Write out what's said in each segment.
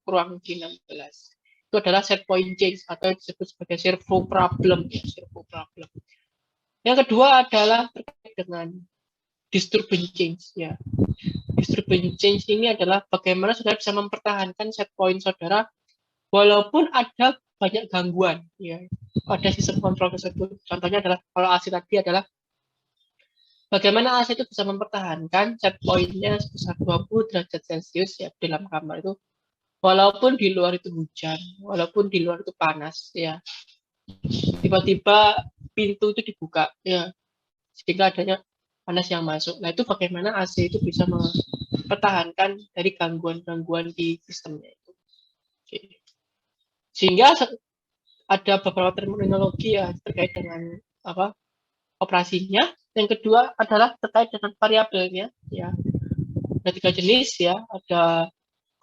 kurang lebih 16. Itu adalah set point change atau disebut sebagai servo problem. Ya, servo problem. Yang kedua adalah terkait dengan disturbance change. Ya. Disturbance change ini adalah bagaimana saudara bisa mempertahankan set point saudara walaupun ada banyak gangguan ya pada sistem kontrol tersebut. Contohnya adalah kalau AC tadi adalah bagaimana AC itu bisa mempertahankan set point-nya sebesar 20 derajat Celcius ya di dalam kamar itu walaupun di luar itu hujan, walaupun di luar itu panas ya. Tiba-tiba pintu itu dibuka ya sehingga adanya panas yang masuk. Nah, itu bagaimana AC itu bisa mempertahankan dari gangguan-gangguan di sistemnya itu. Oke. Sehingga ada beberapa terminologi ya terkait dengan operasinya. Yang kedua adalah terkait dengan variabelnya ya. Ada 3 jenis ya, ada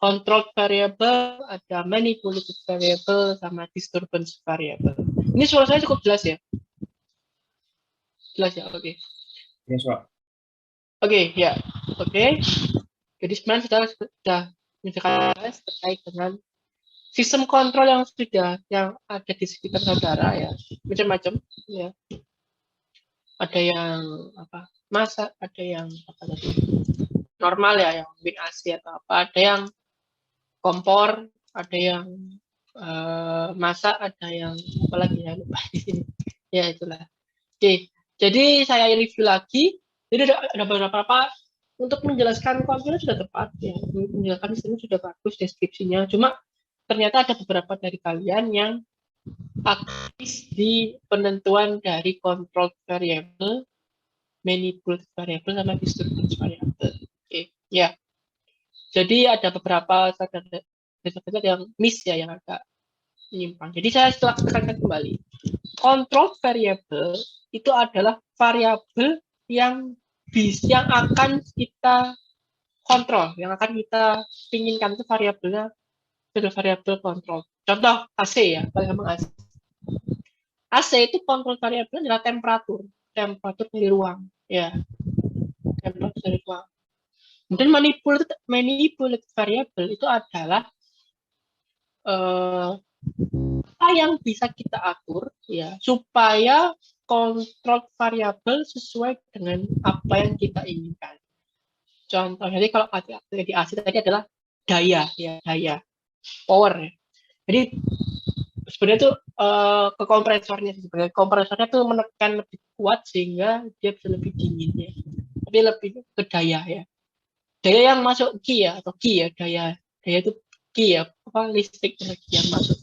control variable, ada manipulated variable, sama disturbance variable. Ini suara saya cukup jelas ya? Jelas ya, oke. Yes, Pak. Oke, ya. Oke. Jadi sebenarnya sudah menjelaskan terkait dengan sistem kontrol yang ada di sekitar saudara ya, macam-macam ya. Ada yang masak, ada yang normal ya, yang bin AC atau apa, ada yang kompor, ada yang masak, ada yang apa lagi ya, lupa di sini. Ya itulah. Oke, jadi saya review lagi. Jadi ada beberapa untuk menjelaskan kontennya sudah tepat ya, menjelaskan sistemnya sudah bagus deskripsinya. Cuma ternyata ada beberapa dari kalian yang aktif di penentuan dari control variable, manipulated variable, sama disturbance variable. Oke, ya. Jadi ada beberapa saudara yang miss ya, yang agak menyimpang. Jadi saya tekankan kembali. Control variable itu adalah variabel yang akan kita kontrol, yang akan kita inginkan itu variabelnya adalah variabel kontrol. Contoh AC ya, paling gampang AC. AC itu kontrol variabel adalah temperatur dari ruang, ya, temperatur dari ruang. Kemudian manipulated variable itu adalah apa yang bisa kita atur ya supaya kontrol variabel sesuai dengan apa yang kita inginkan. Contohnya jadi kalau di AC tadi adalah daya ya, daya power ya. Jadi sebenarnya itu ke kompresornya sebenarnya. Kompresornya tuh menekan lebih kuat sehingga dia bisa lebih dingin ya. Tapi lebih ke daya ya. Daya yang masuk Q ya, atau Q ya, daya itu Q ya, listrik energi yang masuk.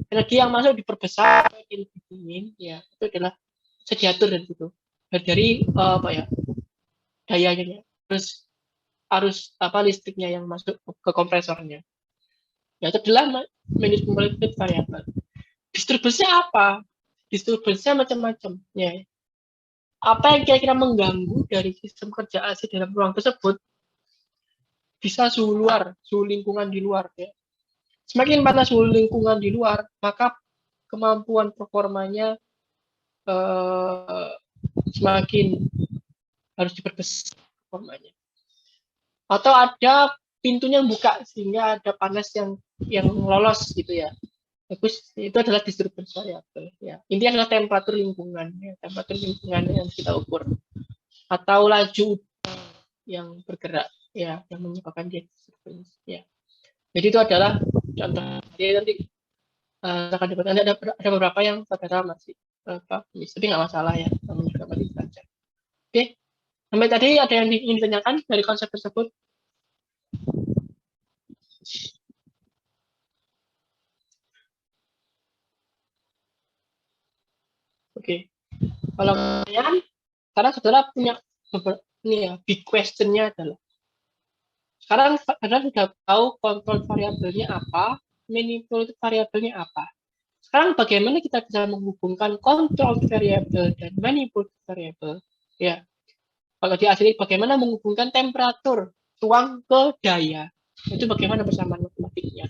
Energi yang masuk diperbesar lebih dingin ya, itu adalah bisa diatur dari situ. Dari dayanya ya. Terus arus listriknya yang masuk ke kompresornya. Ya, itu adalah manipulated variable. Disturbance-nya apa? Disturbance-nya macam-macam ya. Apa yang kira-kira mengganggu dari sistem kerja AC dalam ruang tersebut? Bisa suhu lingkungan di luar ya. Semakin panas suhu lingkungan di luar, maka kemampuan performanya semakin harus diperbesar performanya. Atau ada pintunya buka sehingga ada panas yang lolos gitu ya. Bagus, itu adalah disturbance variable ya. Intinya adalah temperatur lingkungan ya, temperatur lingkungan yang kita ukur. Atau laju yang bergerak ya, yang menyebabkan dia disturbance ya. Jadi itu adalah contoh. Jadi nanti akan dibahas. Ada beberapa yang saudara masih tapi nggak masalah ya, namun juga masih belajar. Oke, sampai tadi ada yang ingin ditanyakan dari konsep tersebut? Oke, kalau kalian sekarang saudara punya ini ya, big question-nya adalah sekarang saudara sudah tahu kontrol variabelnya apa, manipulated variabelnya apa. Sekarang bagaimana kita bisa menghubungkan kontrol variabel dan manipulated variabel? Ya, kalau di asli bagaimana menghubungkan temperatur ruang ke daya? Itu bagaimana persamaan matematiknya?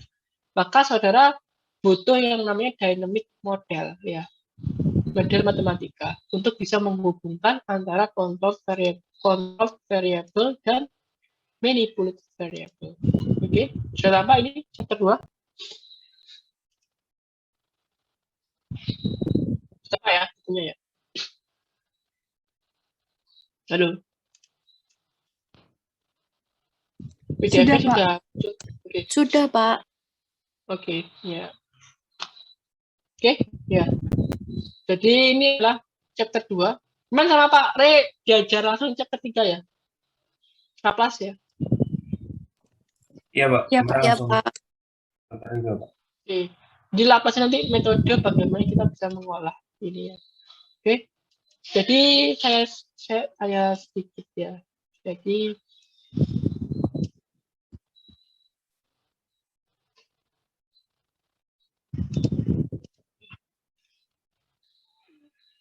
Maka saudara butuh yang namanya dynamic model, ya, model matematika untuk bisa menghubungkan antara kontrol variabel dan manipulated variable. Oke, sudah apa ini chapter 2? Sudah ya, punya ya. Halo. PDF Sudah, sudah. Pak. Oke. Sudah, Pak. Oke, ya. Oke, ya. Jadi ini adalah chapter 2. Cuman sama Pak Re diajar langsung chapter 3 ya. Kaplas ya. Iya, Pak. Ya, Kemarin Pak. Ya, langsung Pak. antar juga, Pak. Oke. Di lapas nanti metode bagaimana kita bisa mengolah ini ya. Oke. Jadi saya sedikit ya. Jadi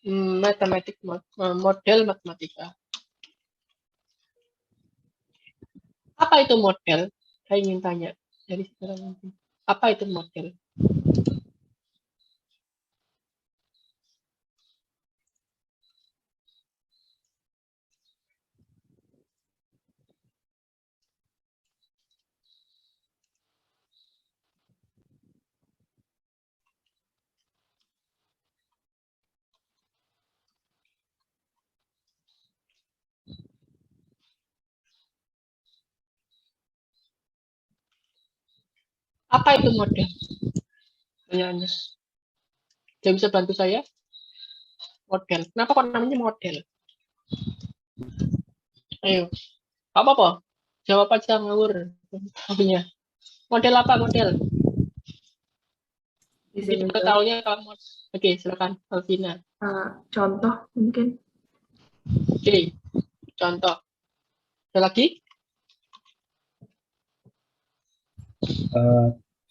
model matematika. Apa itu model? Saya ingin tanya dari sekarang. Apa itu model? Apa itu model? Pertanyaannya. Dia bisa bantu saya? Model. Kenapa kok namanya model? Ayo. Apa? Jawab aja ngawur. Tahunya. Model apa model? Bisa Ini menjawab. tahunya kamu. Oke, silakan Alvina. Contoh mungkin. Oke, contoh. Ada lagi?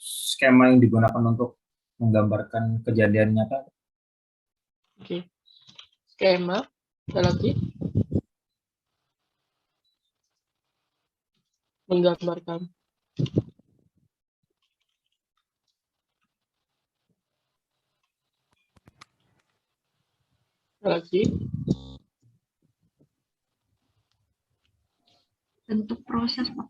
Skema yang digunakan untuk menggambarkan kejadian nyata. Oke. Skema. Ada lagi? Menggambarkan. Ada lagi? Bentuk proses, Pak.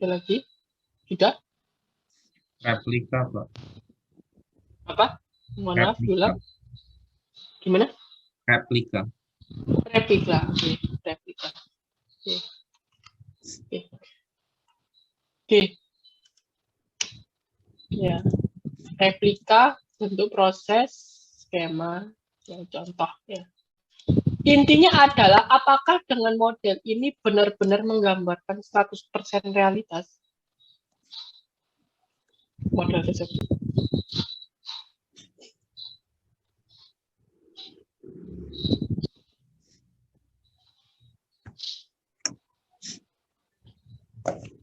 Ada lagi? Tidak? Replika, Pak. Apa? Mohon maaf, Replika. ulang. Gimana? Replika. Replika. Oke, replika. Oke. Oke. Oke. Ya. Replika bentuk proses skema yang contoh ya. Intinya adalah apakah dengan model ini benar-benar menggambarkan 100% realitas model tersebut.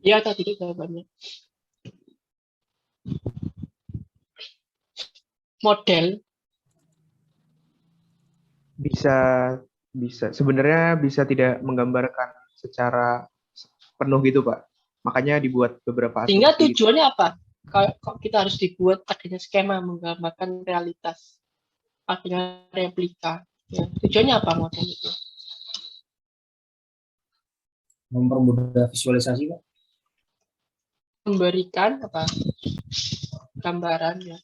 Ya atau tidak jawabannya. Model bisa sebenarnya bisa tidak menggambarkan secara penuh gitu, Pak. Makanya dibuat beberapa sehingga asumsi. tujuannya apa? Kalau kita harus dibuat adanya skema menggambarkan realitas, adanya replika. Ya. Tujuannya apa model itu? Mempermudah visualisasi, Pak. Memberikan apa? Gambaran ya.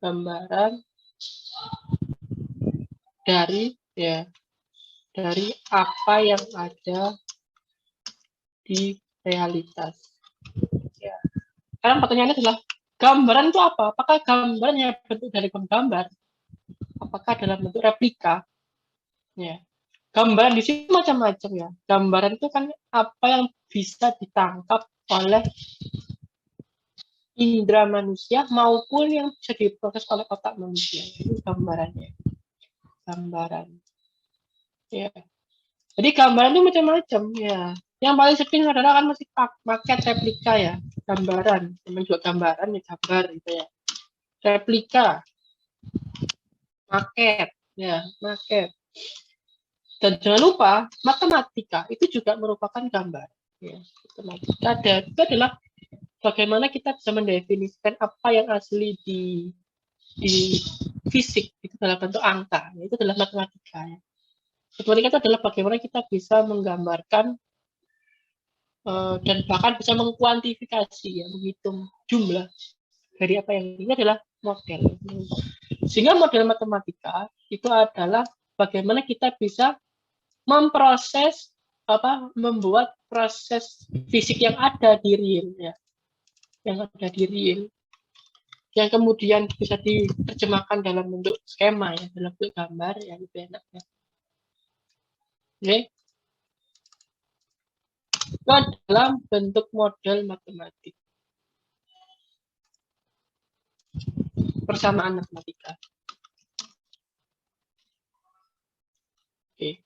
Gambaran dari apa yang ada di realitas. Ya. Sekarang pertanyaannya adalah gambaran itu apa? Apakah gambaran yang bentuk dari gambar? Apakah dalam bentuk replika? Ya. Gambaran di sini macam-macam ya. Gambaran itu kan apa yang bisa ditangkap oleh indera manusia maupun yang bisa diproses oleh otak manusia. Itu gambarannya. Gambaran. Ya. Jadi gambaran itu macam-macam ya. Yang paling sering adalah kan masih paket replika ya. Gambaran. Memang juga gambaran ya gambar gitu ya. Replika. Maket ya, maket. Dan jangan lupa matematika itu juga merupakan gambar. Ya, matematika dan itu adalah bagaimana kita bisa mendefinisikan apa yang asli di fisik itu dalam bentuk angka. Itu adalah matematika. Ya. Matematika itu adalah bagaimana kita bisa menggambarkan dan bahkan bisa mengkuantifikasi, ya, menghitung jumlah dari apa yang ini adalah model. Sehingga model matematika itu adalah bagaimana kita bisa memproses membuat proses fisik yang ada di real, ya, yang ada di real, yang kemudian bisa diterjemahkan dalam bentuk skema, ya, dalam bentuk gambar, ya, lebih enak, ya. Oke. Itu dalam bentuk model matematik. Persamaan matematika. Oke.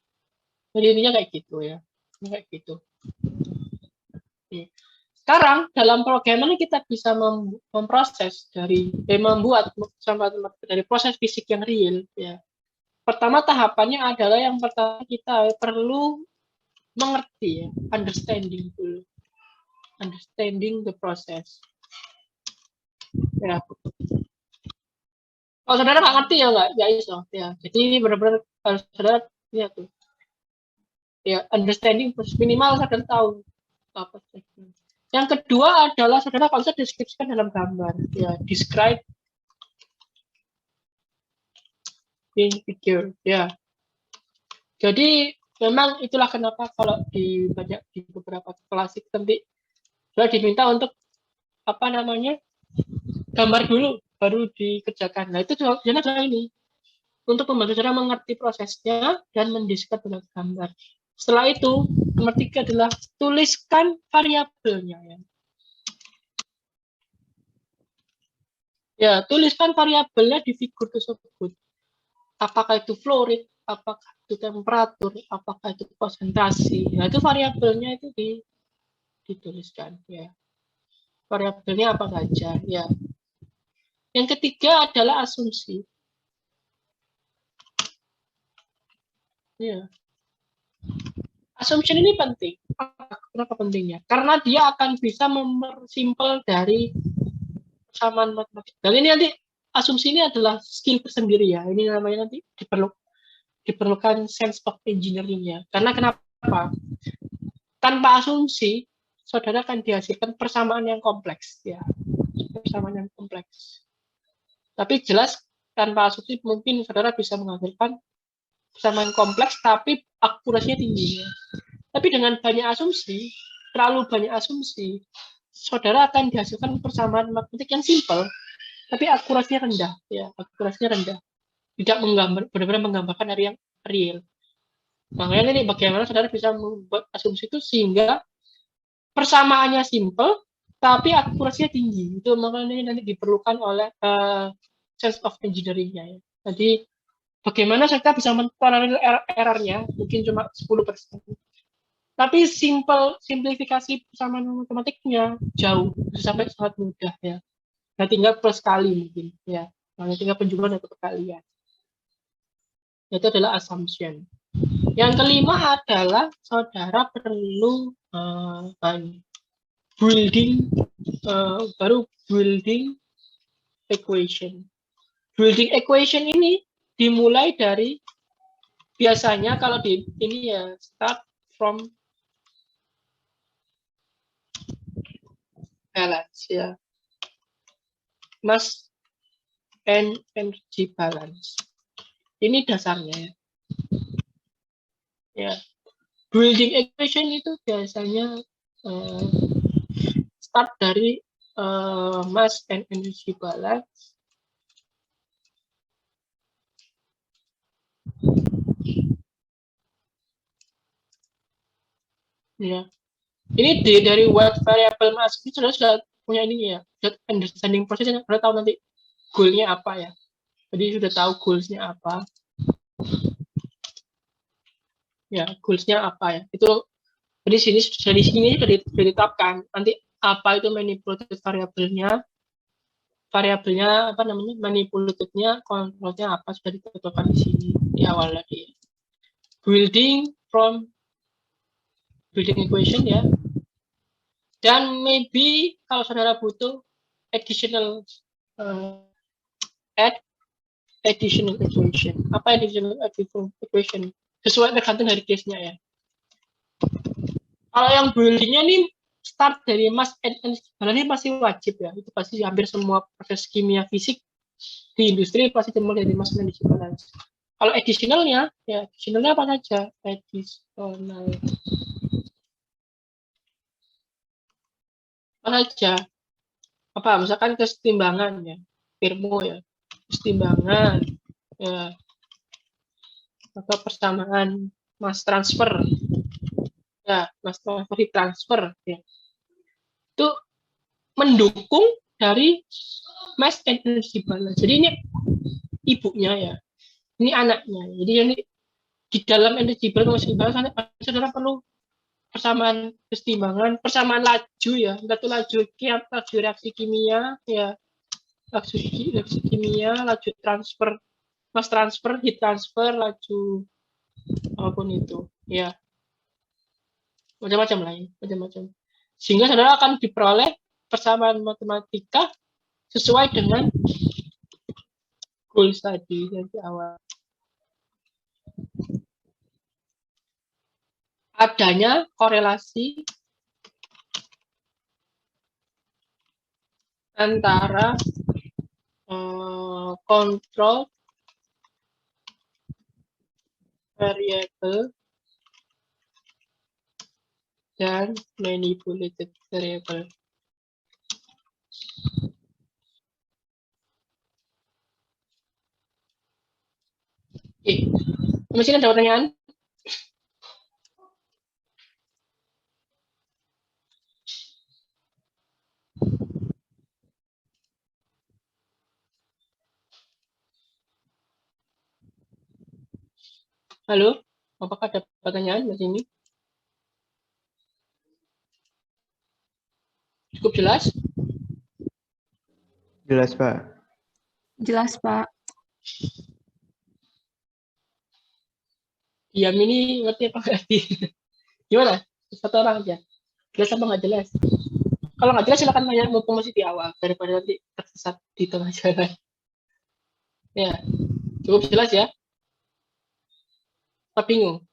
Jadi intinya kayak gitu, ya. Ini kayak gitu. Oke. Sekarang dalam programan kita bisa memproses membuat dari proses fisik yang real, ya. Pertama tahapannya adalah yang pertama kita perlu mengerti, ya, understanding dulu. Understanding the process. Ya. Kalau saudara nggak ngerti ya nggak iso, ya. Jadi ini benar-benar harus saudara lihat tuh. Ya, understanding minimal saudara tahu apa. Yang kedua adalah saudara kalau bisa deskripsikan dalam gambar, ya, describe in figure, ya. Jadi memang itulah kenapa kalau di beberapa kelas itu nanti sudah diminta untuk gambar dulu baru dikerjakan. Nah, itu sebenarnya adalah ini untuk membantu saudara mengerti prosesnya dan mendeskripsikan dengan gambar. Setelah itu, nomor 3 adalah tuliskan variabelnya, ya. Ya, tuliskan variabelnya di figur tersebut. Apakah itu flow rate, apakah itu temperatur, apakah itu konsentrasi. Nah, itu variabelnya itu dituliskan, ya. Variabelnya apa saja, ya. Yang ketiga adalah asumsi. Ya. Assumption ini penting. Kenapa pentingnya? Karena dia akan bisa mempersimpel dari persamaan matematika. Dan ini nanti asumsi ini adalah skill tersendiri, ya. Ini namanya nanti diperlukan sense of engineering-nya. Karena kenapa? Tanpa asumsi, saudara akan dihasilkan persamaan yang kompleks, ya. Persamaan yang kompleks. Tapi jelas tanpa asumsi mungkin saudara bisa menghasilkan persamaan kompleks tapi akurasinya tinggi, ya. Tapi dengan banyak asumsi, terlalu banyak asumsi, saudara akan dihasilkan persamaan matematik yang simpel, tapi akurasinya rendah, ya, akurasinya rendah. Tidak benar-benar menggambarkan dari yang real. Makanya ini bagaimana saudara bisa membuat asumsi itu sehingga persamaannya simpel, tapi akurasinya tinggi. Itu makanya ini nanti diperlukan oleh sense of engineering-nya, ya. Jadi bagaimana kita bisa mentolerir error-nya mungkin cuma 10%. Tapi simplifikasi persamaan matematiknya jauh, bisa sampai sangat mudah, ya. Nah, tinggal plus kali mungkin, ya. Nah, tinggal penjumlahan atau perkalian. Itu adalah assumption. Yang kelima adalah saudara perlu building equation. Building equation ini dimulai dari biasanya kalau di ini, ya, start from balance, ya, mass and energy balance. Ini dasarnya, ya. Ya, building equation itu biasanya start dari mass and energy balance. Ya, ini dari what variable mass ini sudah punya ini, ya, understanding prosesnya, sudah tahu nanti goalnya apa, ya. Jadi sudah tahu goalsnya apa, ya, goalsnya apa, ya. Itu dari sini sudah ditetapkan nanti apa itu manipulated variabelnya manipulated-nya, kontrolnya apa, sudah ditetapkan di sini di awal lagi. Building equation, ya. Dan maybe kalau saudara butuh additional additional equation. Apa additional equation? sesuai tergantung dari case-nya ya. Kalau yang buildingnya nih start dari mass and energy balance ini pasti wajib ya. Itu pasti hampir semua proses kimia fisik di industri pasti dimulai dari mass and energy balance. Kalau additionalnya, ya additionalnya apa saja? Additional apa saja? Apa? Misalkan kesetimbangan ya, termo ya, kesetimbangan ya, atau persamaan mass transfer ya, mass transfer heat transfer ya. Itu mendukung dari mass and energy balance. Jadi ini ibunya ya, ini anaknya. Jadi ini di dalam energy balance saudara perlu persamaan kesetimbangan, persamaan laju ya, satu laju reaksi kimia ya, laju kimia, laju transfer, mass transfer, heat transfer, laju apapun itu ya, macam-macam lain, macam-macam. Sehingga saudara akan diperoleh persamaan matematika sesuai dengan goals tadi dari awal. Adanya korelasi antara kontrol variable dan manipulated variable. Oke, masih ada pertanyaan? Halo, apakah ada pertanyaan di sini? Cukup jelas? Jelas, Pak. Jelas, Pak. Diam ini ngerti apa nggak? Gimana? Satu orang aja. Jelas apa nggak jelas? Kalau nggak jelas silakan tanya, mumpung masih di awal daripada nanti tersesat di tengah jalan. Ya, cukup jelas ya? Apa bingung?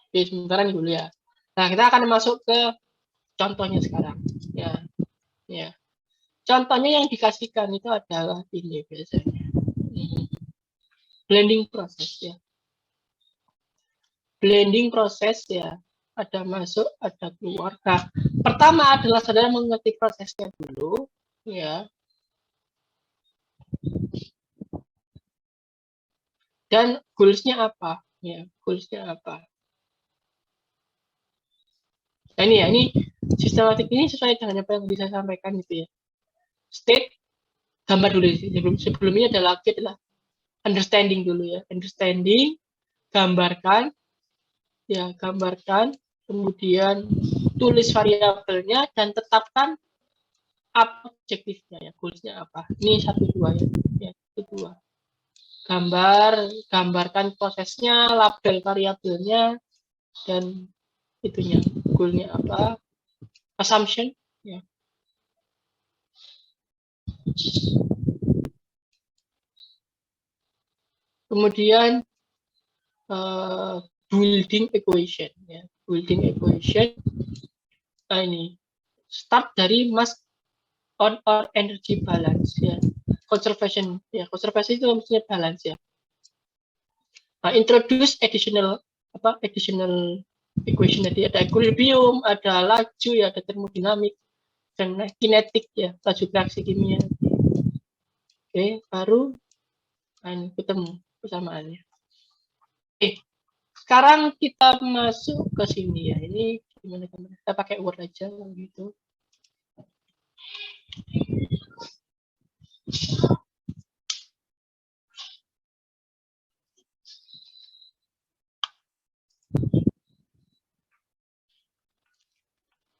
Oke, sementara ini dulu ya. Nah, kita akan masuk ke contohnya sekarang. Ya, ya. Contohnya yang dikasihkan itu adalah ini biasanya. Blending proses ya. Blending proses ya. Ada masuk, ada keluar. Nah, pertama adalah saudara mengerti prosesnya dulu, ya. Dan goals-nya apa? Ya, goals-nya apa? Nah, ini ya, ini sistematik ini sesuai dengan apa yang bisa saya sampaikan gitu ya. State, gambar dulu sih. Sebelumnya adalah understanding dulu ya. Understanding, gambarkan, ya gambarkan, kemudian tulis variabelnya dan tetapkan apa objektifnya ya, goalsnya apa. Ini 1-2 ya, 1-2. Gambarkan prosesnya, label variabelnya, dan itunya, goalnya apa, assumption ya. Kemudian building equation ya, building equation. Nah ini start dari mass on or energy balance ya, conservation ya, konservasi itu maksudnya balance ya. Nah, introduce additional equation tadi, ada equilibrium, ada laju ya, ada termodinamik dan kinetik ya, laju reaksi kimia. Oke, baru ketemu persamaannya. Oke, sekarang kita masuk ke sini ya. Ini gimana teman? Kita pakai Word aja gitu.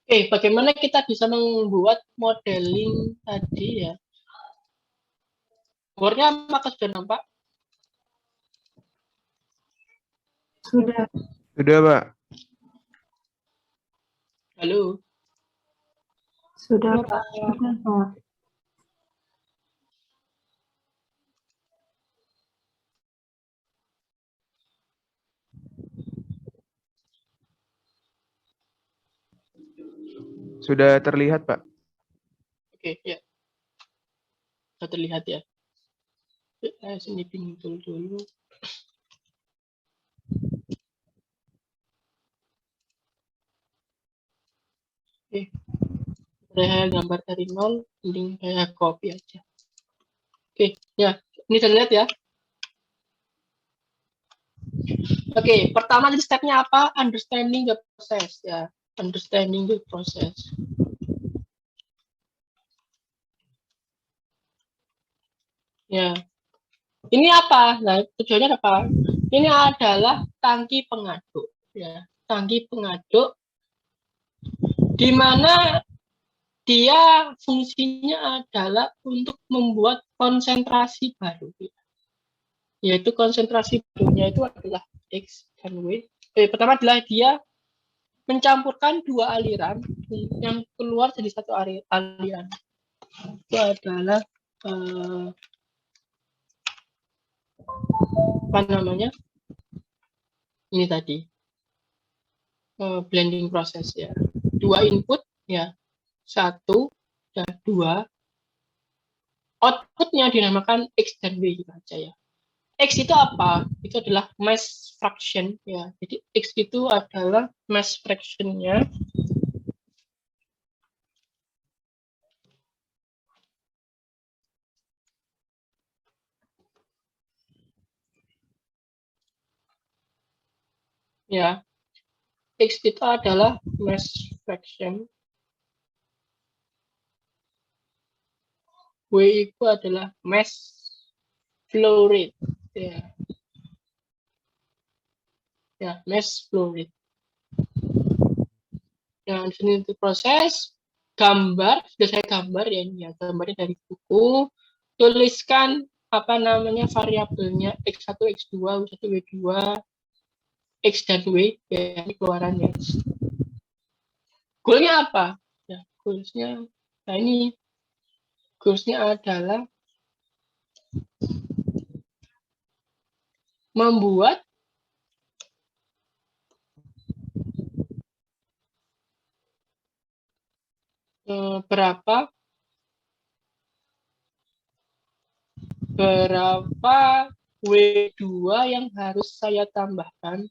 Oke, bagaimana kita bisa membuat modeling tadi ya? Word-nya apakah sudah nampak? Sudah. Sudah, Pak. Halo? Sudah, Pak. Sudah, Pak. Sudah terlihat, Pak. Oke, ya. Sudah terlihat ya. Sini pintul dulu. Oke. Saya gambar dari nol, mending saya copy aja. Oke, ya. Ini terlihat ya. Oke, pertama jadi stepnya apa? Understanding the process ya. Understanding the process. Ya. Ini apa? Nah, tujuannya apa? Ini adalah tangki pengaduk ya. Tangki pengaduk di mana dia fungsinya adalah untuk membuat konsentrasi baru. Yaitu konsentrasi barunya itu adalah X dan W. Pertama adalah dia mencampurkan dua aliran yang keluar jadi satu aliran. Itu adalah apa namanya? Ini tadi blending proses ya. Dua input ya, satu dan dua. Outputnya dinamakan X dan W gitu aja ya. X itu apa? Itu adalah mass fraction ya. Jadi X itu adalah mass fraction-nya ya. X itu adalah mass fraction. W itu adalah mass flow rate ya. Ya, mass flow rate. Nah, di sini untuk proses gambar, sudah saya gambar ya ini ya, gambarnya dari buku. Tuliskan apa namanya variabelnya X1, X2, Y1, Y2, X dan W ya, ini keluarannya. Goalnya apa? Ya, goalsnya, nah ini goalsnya adalah membuat berapa W2 yang harus saya tambahkan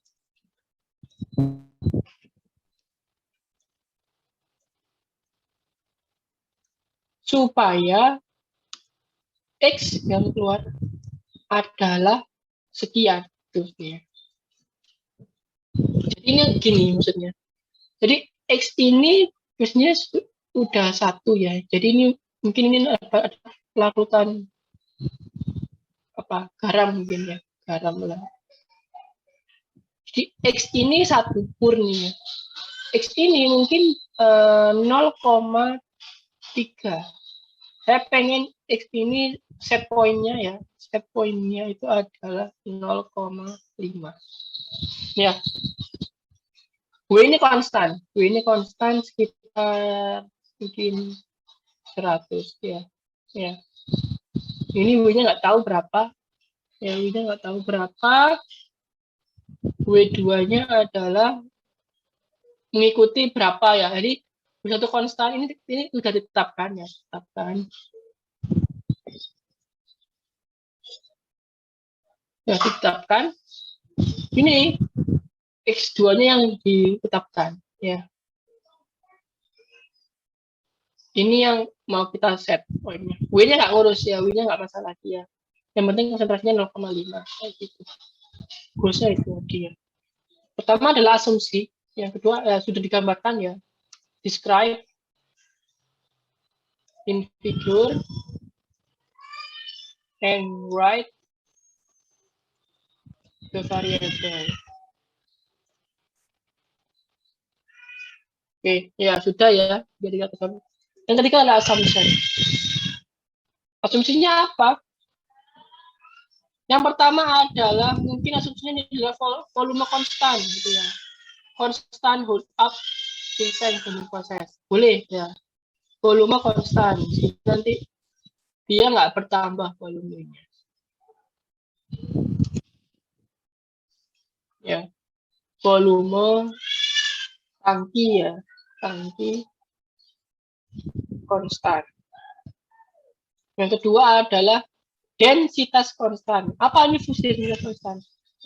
supaya X yang keluar adalah sekian. Terusnya. Jadi ini gini maksudnya. Jadi X ini biasanya udah satu ya. Jadi ini mungkin ini ada larutan apa garam mungkin ya, garam lah. Jadi X ini satu murni. X ini mungkin 0,3. Saya pengen X ini set point-nya ya. Set point-nya itu adalah 0,5. Ya. W ini konstan. W ini konstan sekitar mungkin 100 ya. Ya. Ini W-nya nggak tahu berapa. Ya, W-nya nggak tahu berapa. W2-nya adalah mengikuti berapa ya. Jadi satu konstan ini sudah ditetapkan ya, ditetapkan. Ya, ditetapkan. Ini X2-nya yang ditetapkan ya. Ini yang mau kita set poinnya. W-nya nggak ngurus ya, W-nya nggak masalah dia. Yang penting konsentrasinya 0,5 kayak gitu. Goalsnya itu dia. Pertama adalah asumsi, yang kedua sudah digambarkan ya. Describe in figure and write the variable. Oke, ya sudah ya. Jadi katakan. Yang ketiga adalah assumption. Asumsinya apa? Yang pertama adalah mungkin asumsinya ini adalah volume konstan gitu ya. Konstan hold up in proses. Boleh ya. Volume konstan. Nanti dia nggak bertambah volumenya. Ya. Volume tangki ya. tangki konstan. Yang kedua adalah densitas konstan. Apa ini fungsi densitas konstan?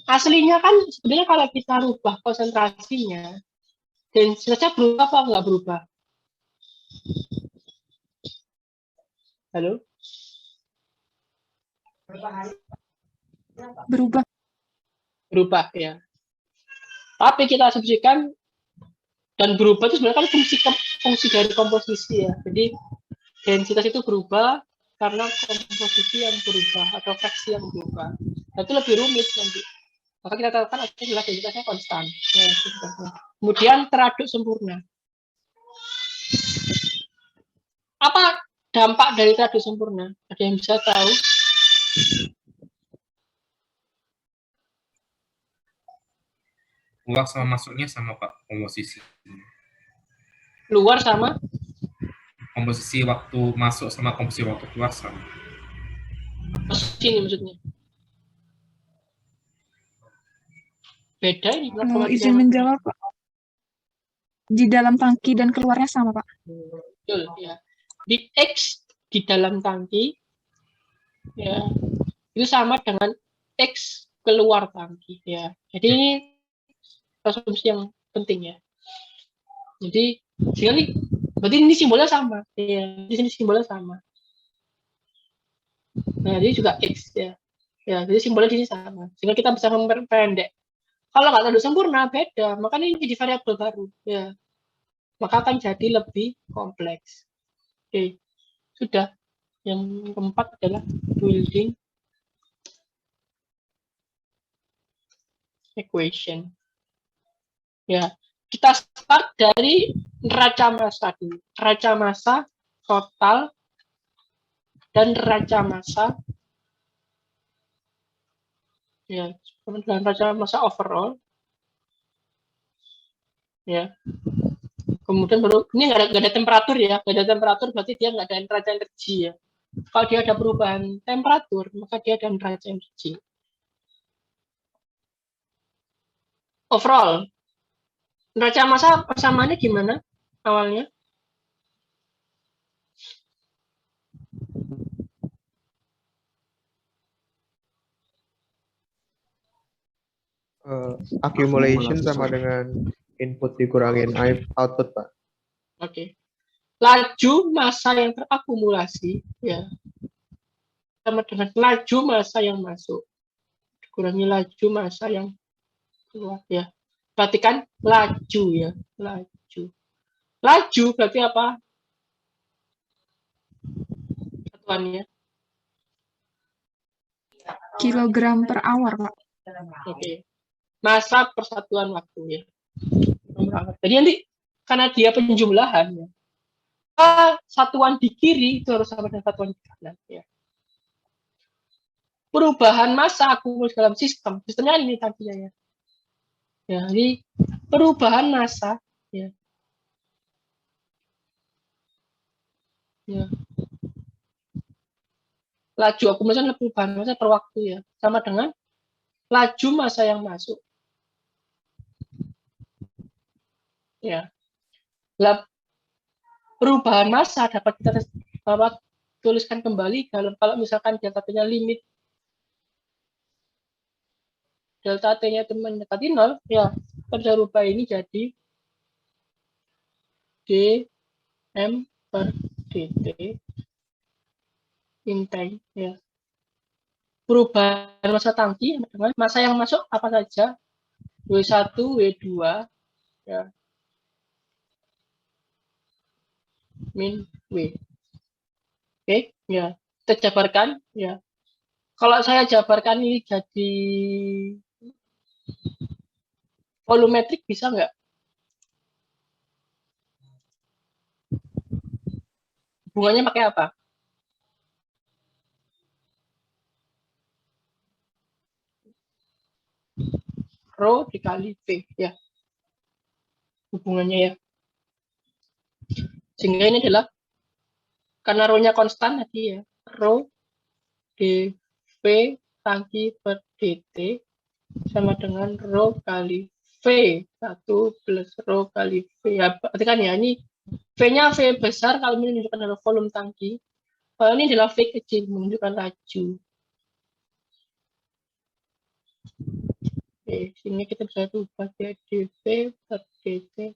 Aslinya kan sebenarnya kalau kita rubah konsentrasinya, densitasnya berubah apa nggak berubah? Halo? Berubah. Berubah ya. Tapi kita asumsikan dan berubah itu sebenarnya kan fungsi dari komposisi ya. Jadi densitas itu berubah karena komposisi yang berubah atau fraksi yang berubah. Nah, itu lebih rumit nanti. Maka kita katakan adalah densitasnya konstan. Ya, kemudian teraduk sempurna. Apa dampak dari teraduk sempurna? Ada yang bisa tahu? Keluar sama masuknya sama Pak, komposisi. Luar sama Komposisi waktu masuk sama komposisi waktu keluar sama. sini maksudnya. Beda ini. Izin menjawab, Pak. Di dalam tangki dan keluarnya sama, Pak. Betul, ya. Di X di dalam tangki, ya, itu sama dengan X keluar tangki, ya. Jadi ini asumsi yang penting ya. Jadi sekali, berarti ini simbolnya sama, ya. Di sini simbolnya sama. Nah, ini juga X ya. Ya, jadi simbolnya di sini sama. Sehingga kita bisa memperpendek. Kalau nggak terlalu sempurna, beda. Makanya ini jadi variabel baru. Ya. Maka akan jadi lebih kompleks. Oke, sudah. Yang keempat adalah building equation. Ya, kita start dari neraca massa dulu. Neraca massa total dan neraca massa, ya, dan neraca massa overall. Ya, kemudian baru ini nggak ada temperatur ya, nggak ada temperatur berarti dia nggak ada neraca energi ya. Kalau dia ada perubahan temperatur maka dia ada neraca energi. Overall, neraca massa persamaannya gimana awalnya? Accumulation sama dengan input dikurangin output, Pak. Oke. Laju massa yang terakumulasi ya sama dengan laju massa yang masuk dikurangi laju massa yang keluar ya. Berarti kan laju ya, laju. Laju berarti apa? Satuannya. Kilogram per hour, Pak. Oke. Massa persatuan waktu ya. Jadi nanti karena dia penjumlahan ya. Satuan di kiri itu harus sama dengan satuan di kanan ya. Perubahan massa akumulasi dalam sistemnya ini tadinya ya. Ya, ini perubahan massa ya. Ya. Laju akumulasi perubahan massa per waktu ya, sama dengan laju massa yang masuk. Ya. Perubahan massa dapat kita tuliskan kembali kalau misalkan delta T-nya limit delta T-nya itu mendekati 0, ya kita bisa rubah ini jadi dm per dt intai ya. Perubahan massa tangki dengan massa yang masuk apa saja W1, W2 ya min W. Oke, ya. Kita jabarkan ya. Kalau saya jabarkan ini jadi volumetrik bisa nggak? Hubungannya pakai apa? Rho dikali V ya. Hubungannya ya. Sehingga ini adalah karena rho-nya konstan tadi ya. Rho dV tangki per dt sama dengan rho kali V 1 plus rho kali V. Ya, berarti kan ya, ini V-nya V besar kalau menunjukkan adalah volume tangki. Kalau ini adalah V kecil menunjukkan laju. Oke, sehingga kita bisa ubah jadi dV per dt.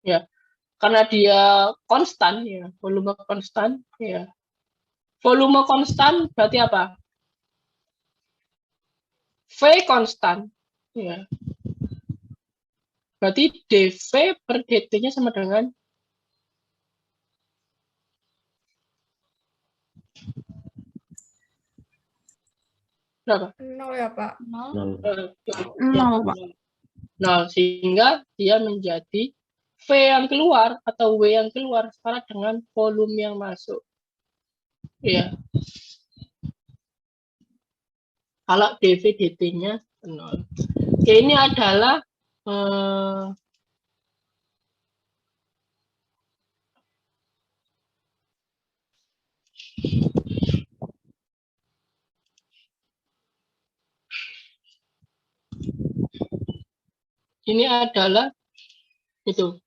Ya, karena dia konstan ya, volume konstan ya. Volume konstan berarti apa? V konstan ya. Berarti dV per dt-nya sama dengan berapa? 0 ya, Pak. 0. Nol, Pak. Nah, sehingga dia menjadi V yang keluar atau W yang keluar setara dengan volume yang masuk. Ya. Kalau dV dt-nya 0. Oke, ini adalah ini adalah itu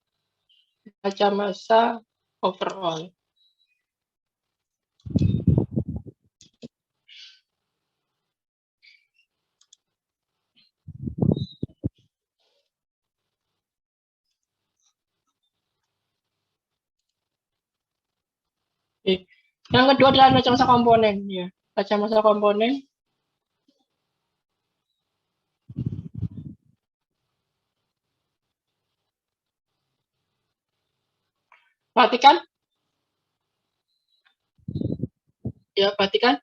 baca massa overall. Oke. Yang kedua adalah baca massa komponen ya. Baca massa komponen perhatikan ya, perhatikan.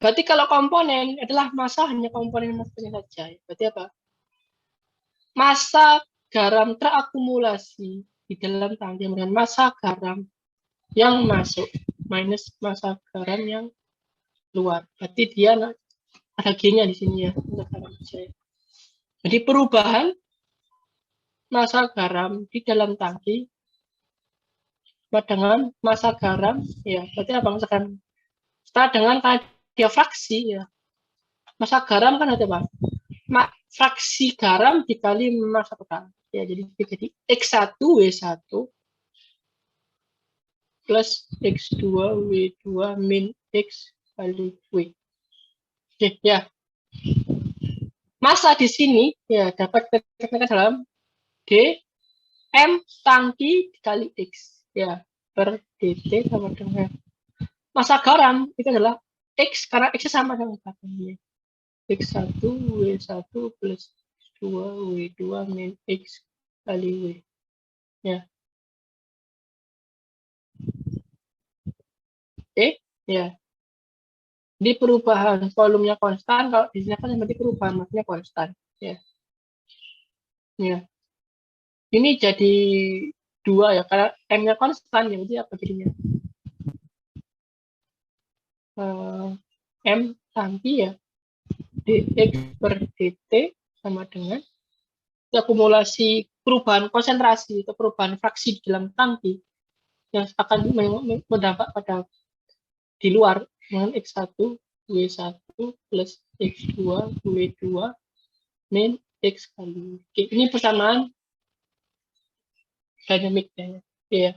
Berarti kalau komponen adalah massa hanya komponen massanya saja. Berarti apa? Massa garam terakumulasi di dalam tangki dengan massa garam yang masuk minus massa garam yang keluar. Berarti dia ada G-nya di sini ya. Jadi perubahan massa garam di dalam tangki dengan massa garam ya. Berarti apa massa garam? Setelah dengan dia fraksi ya. Massa garam kan ada apa? Fraksi garam dikali massa total. Ya, jadi X1 W1 plus X2 W2 min X kali W. Oke, ya. Massa di sini ya dapat ditekankan dalam D M tangki dikali X ya per dt sama dengan massa garam itu adalah X karena X sama dengan belakangnya. X1 W1 plus X2 W2 min X kali W. Ya. Oke, ya. Di perubahan volumenya konstan, kalau di sini kan berarti perubahan massanya konstan. Ya. Ya. Ini jadi 2 ya, karena M-nya konstan, ya, berarti apa jadinya? M tangki ya, dx per dt sama dengan akumulasi perubahan konsentrasi atau perubahan fraksi di dalam tangki yang akan berdampak pada di luar dengan X1 W1 plus X2 W2 min X kali. Oke, ini persamaan dinamiknya ya.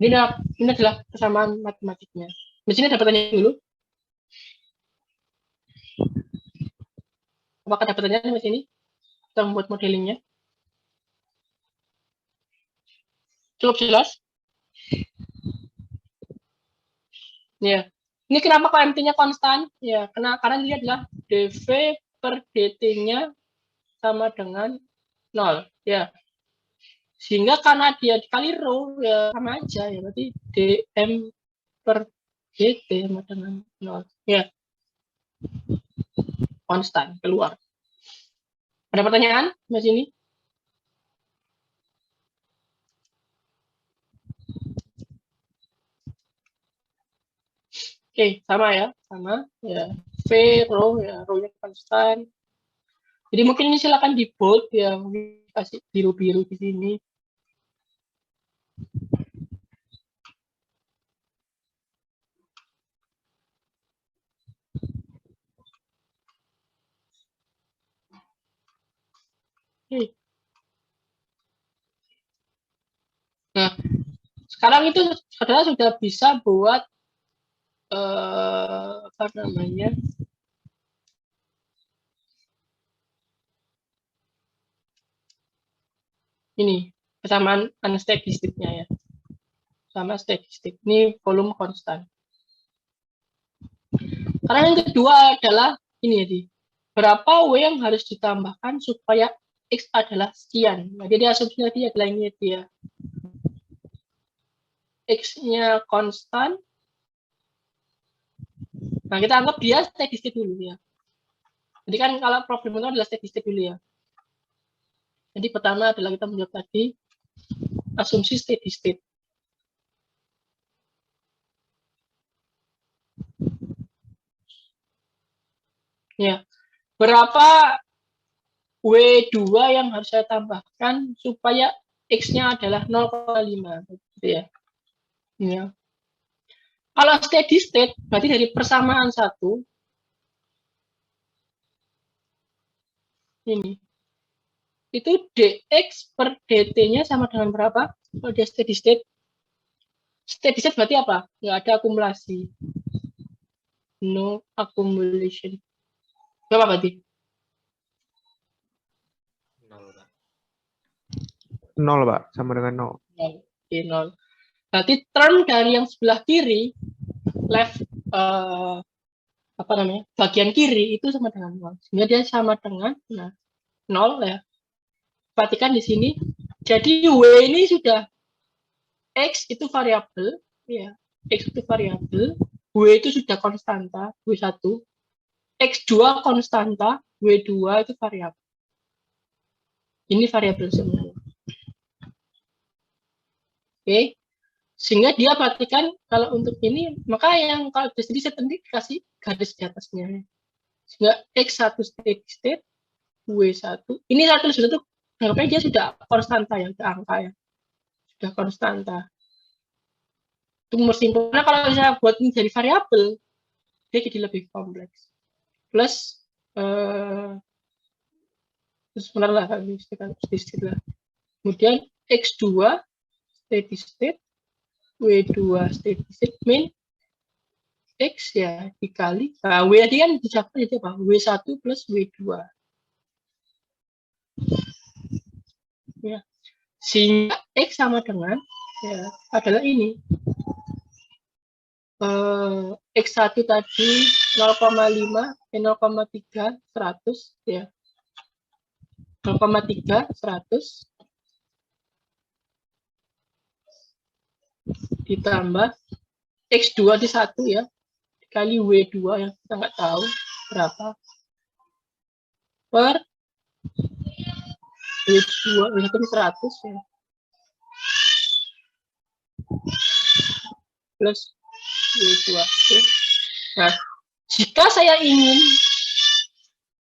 Ini adalah persamaan matematiknya. Di sini ada pertanyaan dulu. Apakah ada pertanyaan di sini? Kita membuat modelingnya. Cukup jelas? Ya. Ini kenapa kok MT-nya konstan? Ya, karena dia adalah dV per dt-nya sama dengan 0. Ya. Sehingga karena dia dikali rho ya sama aja ya, berarti dm per dt sama dengan 0. Ya. Konstan keluar. Ada pertanyaan di sini? Oke, sama ya, sama ya. V rho ya, rho-nya konstan. Jadi mungkin ini silakan di bold ya, mungkin kasih biru-biru di sini. Sekarang itu saudara sudah bisa buat apa namanya? Ini persamaan unsteady-state-nya ya. Sama steady state. Ini volume konstan. Karena yang kedua adalah ini ya, berapa W yang harus ditambahkan supaya X adalah sekian. Nah, jadi asumsinya dia adalah ini dia. X-nya konstan. Nah, kita anggap dia steady state dulu ya. Jadi kan kalau problem itu adalah steady state dulu ya. Jadi pertama adalah kita menjawab tadi asumsi steady state. Ya. Berapa W2 yang harus saya tambahkan supaya X-nya adalah 0,5 gitu ya. Ya. Kalau steady state berarti dari persamaan satu ini itu dx per dt-nya sama dengan berapa? Kalau dia steady state berarti apa? Nggak ada akumulasi, no accumulation. Berapa berarti? 0, Pak, sama dengan 0. Oke, 0. Berarti term dari yang sebelah kiri, left apa namanya, bagian kiri itu sama dengan 0. Sehingga dia sama dengan 0 ya. Perhatikan di sini. Jadi W ini sudah X itu variabel, ya. X itu variabel, W itu sudah konstanta, W1. X2 konstanta, W2 itu variabel. Ini variabel semua. Oke. Sehingga dia perhatikan kalau untuk ini, maka yang kalau jadi saya nanti kasih garis di atasnya. Sehingga X1 steady state, W1. Ini satu sudah tuh, anggapnya dia sudah konstanta ya, sudah angka ya. Sudah konstanta. Itu simpelnya kalau saya buat ini jadi variabel, dia jadi lebih kompleks. Plus sebentar lah, kemudian X2 steady state, W2 steady state min X ya dikali, W tadi kan dicapai jadi apa? W1 plus W2 ya, sehingga X sama dengan ya adalah ini X1 tadi 0,5 0,3 100 ya, 0,3 100 ditambah X2 di 1 ya dikali W2 yang kita nggak tahu berapa per W2 itu 100 ya plus W2. Nah, jika saya ingin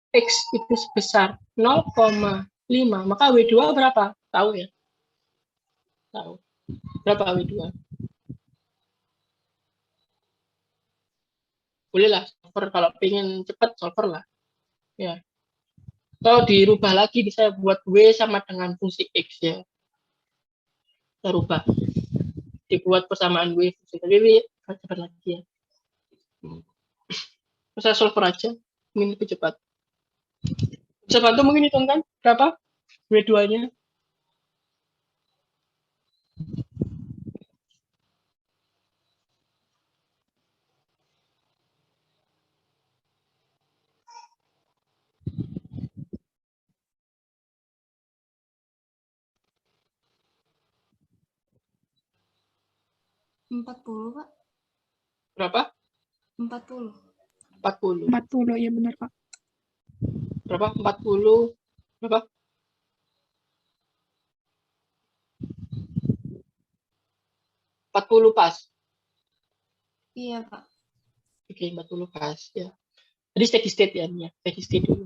X itu sebesar 0,5 maka W2 berapa? Tahu ya? Tahu. Berapa W2? Bolehlah solver kalau pengen cepat solver lah. Ya. Kalau dirubah lagi bisa buat W sama dengan fungsi X ya. Kita rubah. Dibuat persamaan W fungsi W cepat lagi ya. Saya solver aja, mungkin lebih cepat. Bisa bantu mungkin hitungkan berapa W2-nya? Empat puluh, Pak. Berapa? 40. 40. 40 ya benar, Pak. Berapa? 40. Berapa? 40 pas. Iya, Pak. Oke, 40 pas ya. Jadi steady state ya, ini ya. Steady state dulu.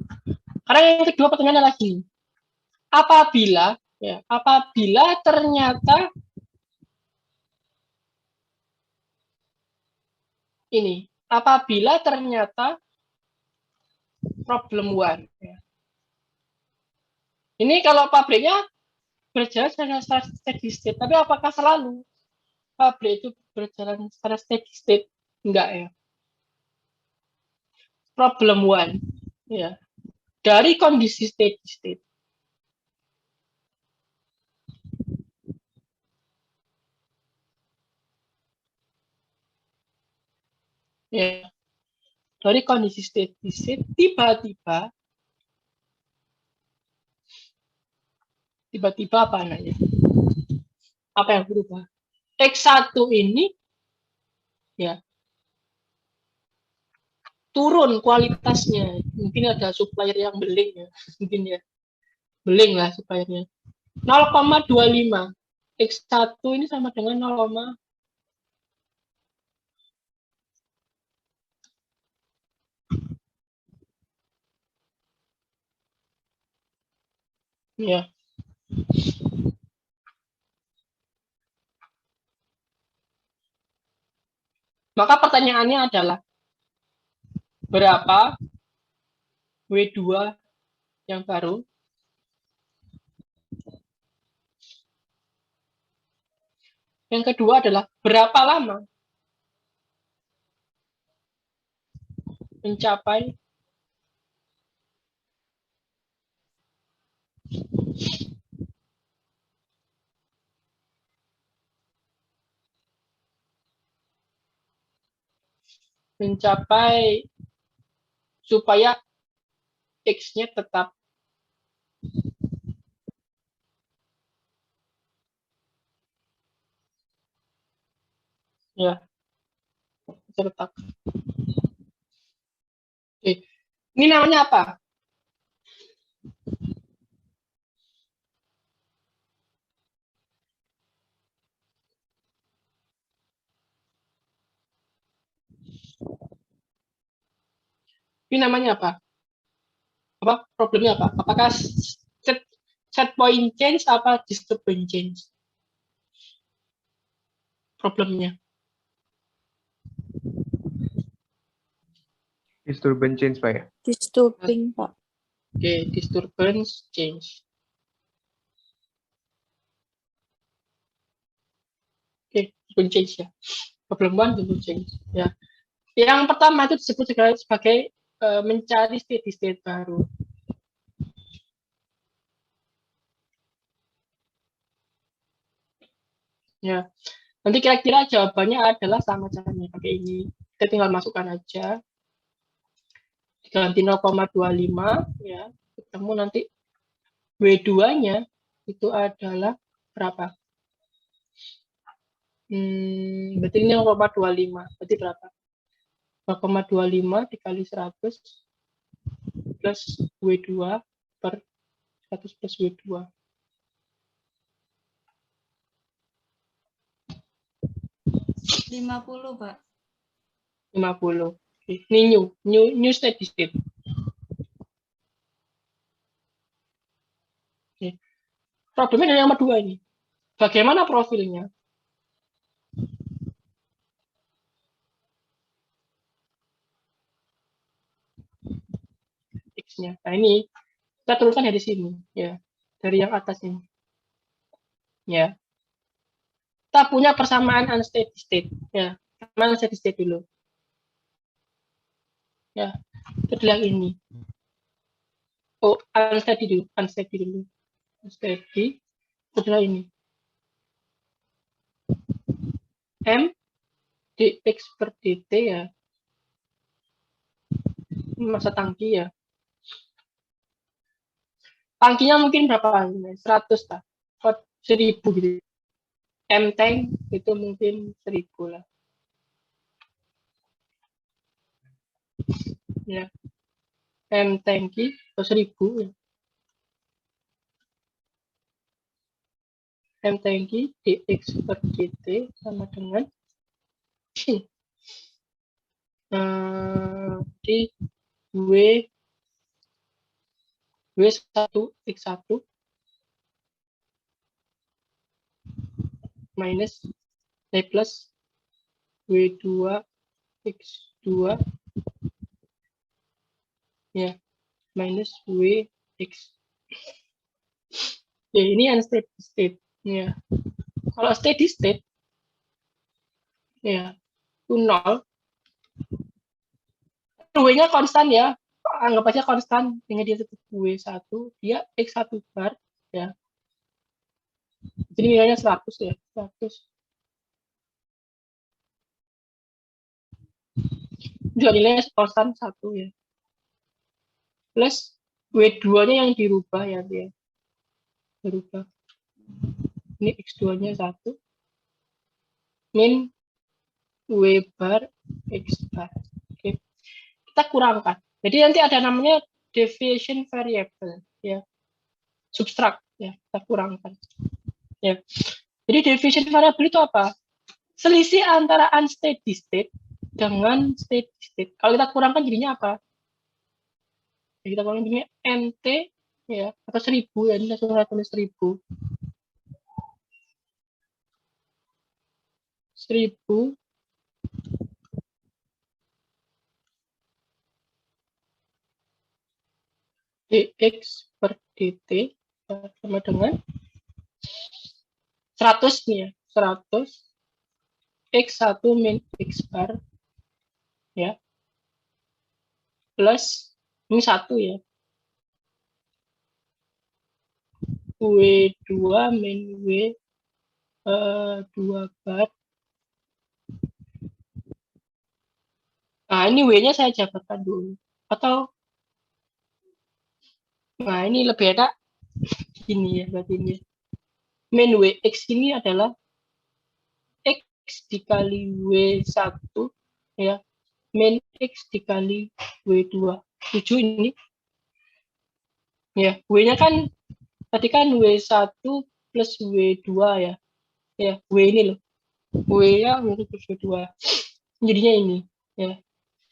Karena yang kedua pertanyaannya lagi. Apabila ternyata ini, apabila ternyata problem one. Ya. Ini kalau pabriknya berjalan dengan steady state, tapi apakah selalu? pabrik itu berjalan secara steady state? Enggak ya. Problem one, ya. Dari kondisi steady state, ya. Dari kondisi steady state, tiba-tiba apa namanya? Apa yang berubah? X1 ini ya turun kualitasnya. Mungkin ada supplier yang beling ya. Mungkin ya. Beling lah suppliernya. 0,25. X1 ini sama dengan 0, ya. Maka pertanyaannya adalah berapa W2 yang baru? Yang kedua adalah berapa lama mencapai supaya X-nya tetap ya tetap. Oke. Ini namanya apa? Ini namanya apa? Apa problemnya apa? Apakah set point change apa disturbance change? Problemnya. Disturbance change, Pak ya? Disturbing, Pak. Oke, disturbance change. Oke, disturbance change ya. Problem one, disturbance change. Ya. Yang pertama itu disebut sebagai mencari steady state baru. Ya, nanti kira-kira jawabannya adalah sama caranya pakai ini. Kita tinggal masukkan aja. Diganti 0,25 ya, ketemu nanti W2-nya itu adalah berapa? Berarti ini 0,25. Berarti berapa? 0,25 dikali 100 plus W2 per 100 plus W2. 50, Pak. 50. Ini new steady state. Oke. Problemnya dari yang kedua ini. Bagaimana profilnya? X-nya. Nah, ini kita tuliskan dari sini ya. Dari yang atas ini. Ya. Kita punya persamaan unsteady state ya. Persamaan unsteady state dulu. Ya. Itu adalah ini. Oh, unsteady dulu. Unsteady. Itu adalah ini. M dx per dt ya. Masa tangki ya. Tangkinya mungkin berapa? 100 lah. 1000 gitu. M tank itu mungkin 1000 lah. Ya. M tanki atau 1000 ya. M tanki dx per dt sama dengan di W1 X1 minus plus W2 X2 ya minus WX. Ya, ini unsteady state ya. Kalau steady state Ya, itu 0. W-nya konstan ya. Anggap aja konstan. Dengan dia tetap W1, dia X1 bar. Ya. Jadi nilainya 100 ya. 100. Juga nilainya konstan 1 ya. Plus W2-nya yang dirubah ya dia. Berubah. Ini X2-nya 1. Min W bar X bar. Oke. Kita kurangkan. Jadi nanti ada namanya deviation variable ya. Subtract ya, kita kurangkan. Ya. Jadi deviation variable itu apa? Selisih antara unsteady state dengan steady state. Kalau kita kurangkan jadinya apa? Ya, kita kurangkan jadinya NT ya, atau 1000 ya, ini langsung saya tulis 1000. 1000 dx per dt sama dengan 100 nih ya, 100 x1 min x bar ya, plus ini 1 ya, W2 min W2 bar. Nah, ini W-nya saya jabarkan dulu. Atau, nah ini lebih enak. Ini ya, berarti ini. Min WX ini adalah X dikali W1 ya, min X dikali W2. 7 ini. Ya, W-nya kan tadi kan W1 plus W2 ya. Ya, W ini loh. W-nya W1 plus W2. Jadinya ini ya.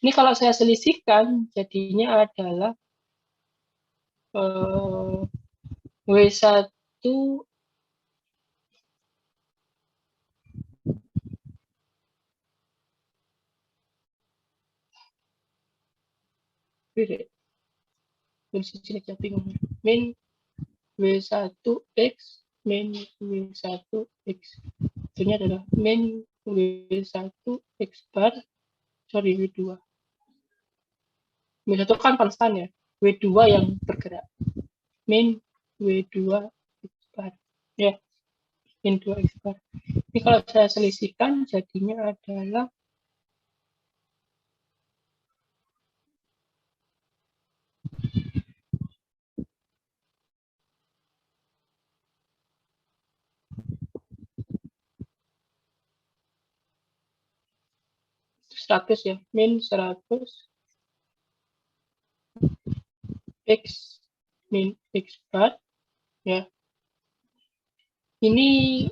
Ini kalau saya selisihkan jadinya adalah W1 min W1X min W1X. Ini adalah min W1X bar, sorry W2. W1 kan konstan ya, W2 yang bergerak. Min W2 X bar. Ya, min 2 X bar. Ini kalau saya selisihkan jadinya adalah seratus ya, min 100 X min X bar ya. Ini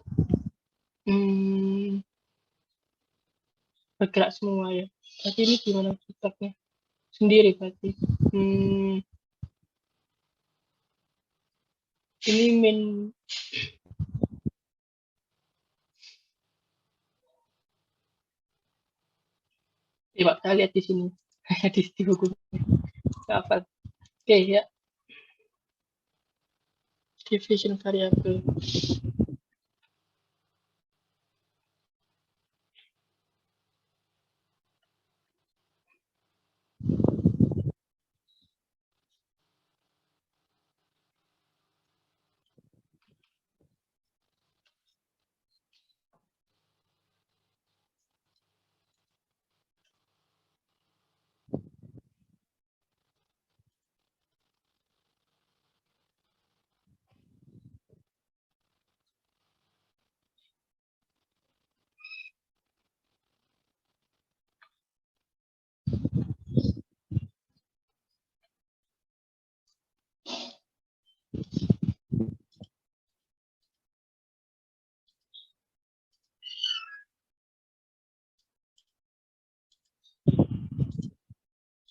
bergerak semua ya. Berarti ini gimana cetaknya? Sendiri berarti. Ini min coba kita lihat di sini. di buku. Apa? Oke ya. Division variable.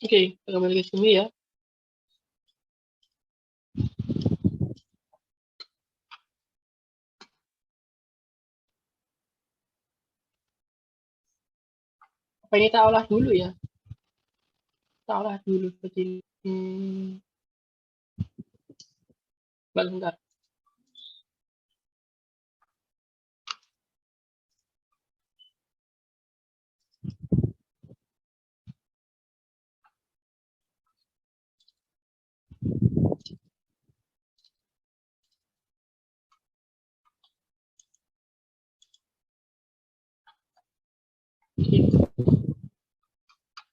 Oke, kita kembali ke sini ya. Apa ini kita olah dulu ya? Kita olah dulu seperti ini. Bentar.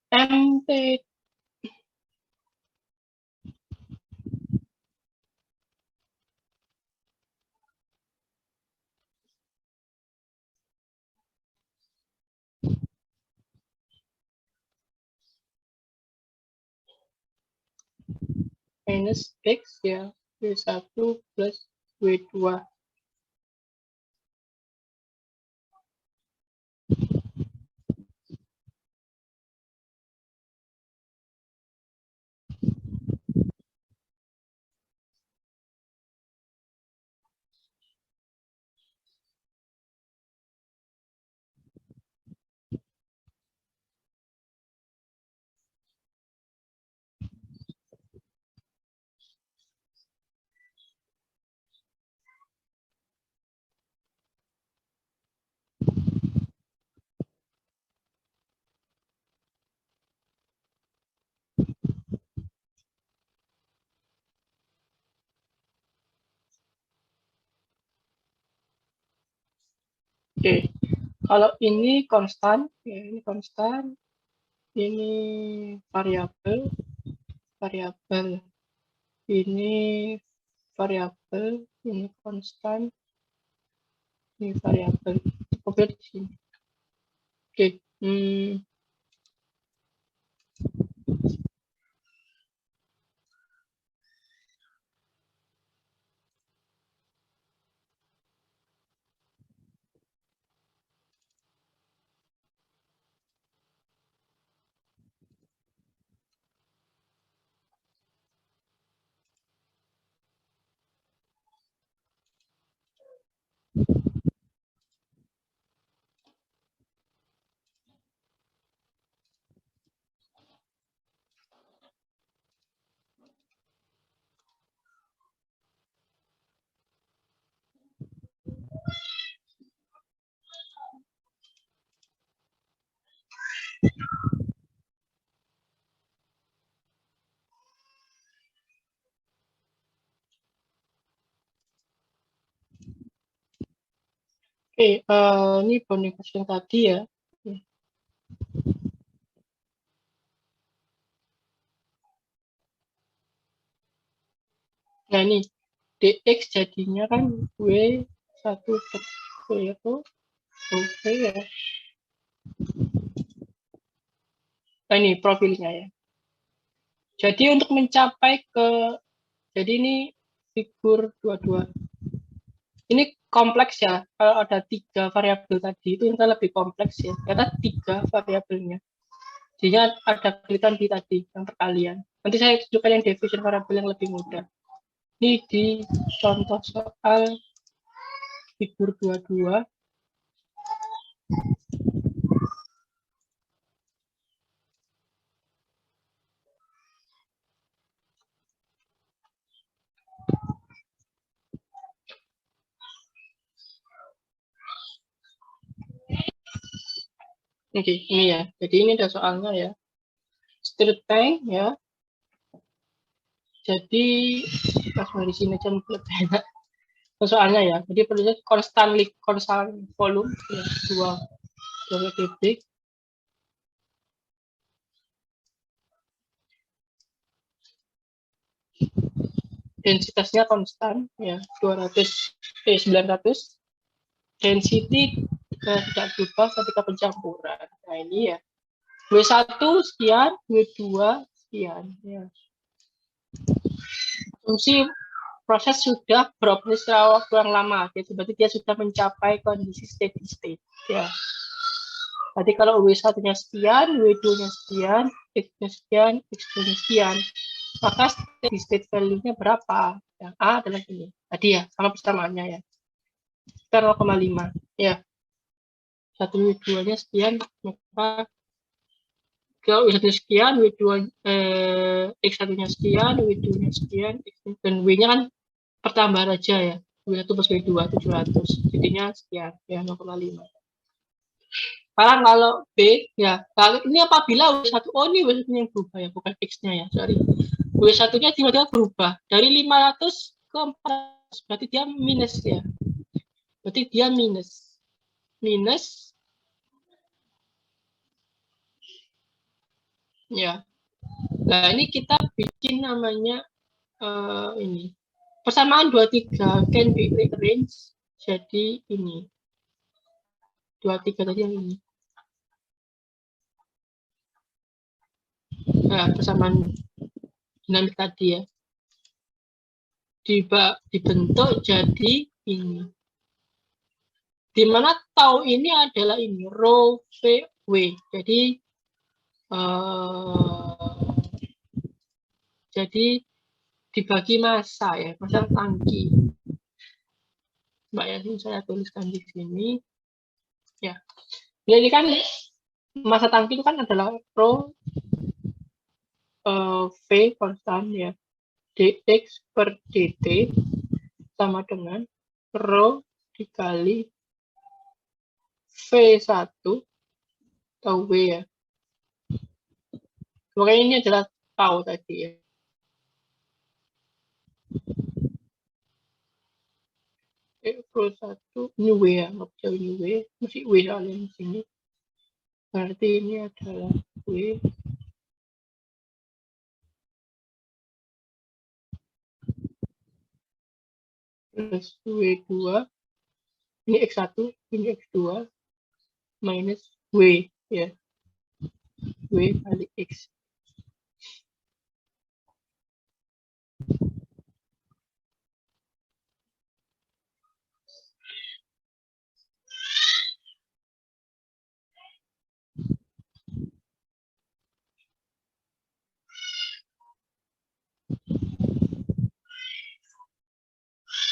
MT minus X ya, W1 plus W2. Oke, kalau ini konstan, ya ini konstan, ini variabel, variabel, ini variabel, ini konstan, ini variabel. Oke di sini. Oke, ini bounding condition tadi ya. Nah ini dx jadinya kan W1 per W itu W ya. Nah ini profilnya ya. Jadi untuk mencapai ke, jadi ini figur 22. Ini kompleks ya. Kalau ada 3 variabel tadi itu kita lebih kompleks ya. Karena 3 variabelnya. Jadinya ada kesulitan di tadi yang perkalian. Nanti saya tunjukkan yang division variabel yang lebih mudah. Ini di contoh soal figur 22. Oke, ini ya. Jadi ini ada soalnya ya. Stirred tank ya. Jadi langsung di sini aja lebih enak. Soalnya ya. Jadi perlunya konstan volume ya, 2 kubik. Densitasnya konstan ya 900. Density tidak berubah ketika pencampuran. Nah ini ya. W1 sekian, W2 sekian ya. Fungsi proses sudah beroperasi secara waktu yang lama, gitu. Berarti dia sudah mencapai kondisi steady state ya. Jadi kalau W1-nya sekian, W2-nya sekian, X-nya sekian, X2-nya sekian, maka steady state value-nya berapa? Yang A adalah ini. Tadi ya, sama persamaannya ya. Sekitar 0,5 ya. 1 W2-nya sekian, maka kalau W1-nya sekian, X1-nya sekian, W2-nya sekian, dan W-nya kan pertambahan aja ya. W1 plus W2 700. Jadinya sekian ya 0,5. Sekarang kalau B ya, kalau ini apabila W1, oh ini W1 yang berubah ya, bukan X-nya ya, sorry. W1-nya tiba-tiba berubah dari 500 ke 400, berarti dia minus ya. Berarti dia minus. Ya. Nah, ini kita bikin namanya ini. Persamaan 23 can be rearranged jadi ini. 23 tadi yang ini. Nah, persamaan dinamik tadi ya. Dibentuk jadi ini. Di mana tau ini adalah ini, rho V W. Jadi dibagi massa ya, massa tangki. Mbak ya, saya tuliskan di sini. Ya. Jadi kan massa tangki itu kan adalah rho V konstan ya. Dx per dt sama dengan rho dikali V1 atau W ya. Makanya ini adalah tau tadi ya. V1 ini W ya, nggak bisa ini W, masih W soalnya di sini. Berarti ini adalah W plus W2, ini X1, ini X2, minus W ya. W kali X.